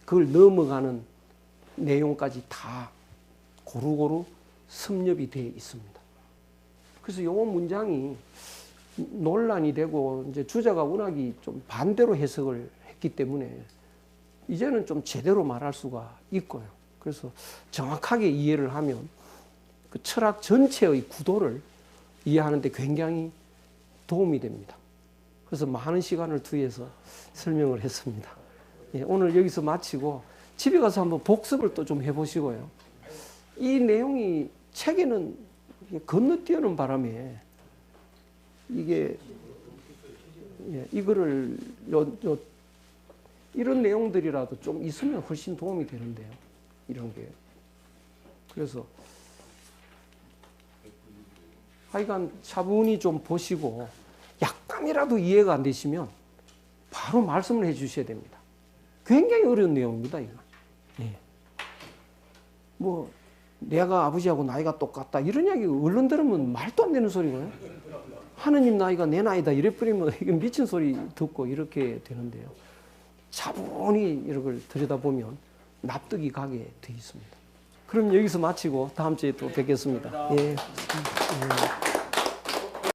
[SPEAKER 1] 그걸 넘어가는 내용까지 다 고루고루 섭렵이 되어 있습니다. 그래서 요 문장이 논란이 되고 이제 주자가 워낙이 좀 반대로 해석을 했기 때문에 이제는 좀 제대로 말할 수가 있고요. 그래서 정확하게 이해를 하면 그 철학 전체의 구도를 이해하는 데 굉장히 도움이 됩니다. 그래서 많은 시간을 투여해서 설명을 했습니다. 예, 오늘 여기서 마치고 집에 가서 한번 복습을 또 좀 해보시고요. 이 내용이 책에는 건너뛰는 바람에 이게 이거를 이런 내용들이라도 좀 있으면 훨씬 도움이 되는데요. 이런 게. 그래서 하여간 차분히 좀 보시고 약간이라도 이해가 안 되시면 바로 말씀을 해 주셔야 됩니다. 굉장히 어려운 내용입니다, 이거. 예. 뭐 내가 아버지하고 나이가 똑같다 이런 이야기 얼른 들으면 말도 안 되는 소리고요. 하느님 나이가 내 나이다 이래 뿌리면 이게 미친 소리 듣고 이렇게 되는데요. 차분히 이런 걸 들여다보면 납득이 가게 돼 있습니다. 그럼 여기서 마치고 다음 주에 또 뵙겠습니다. 예.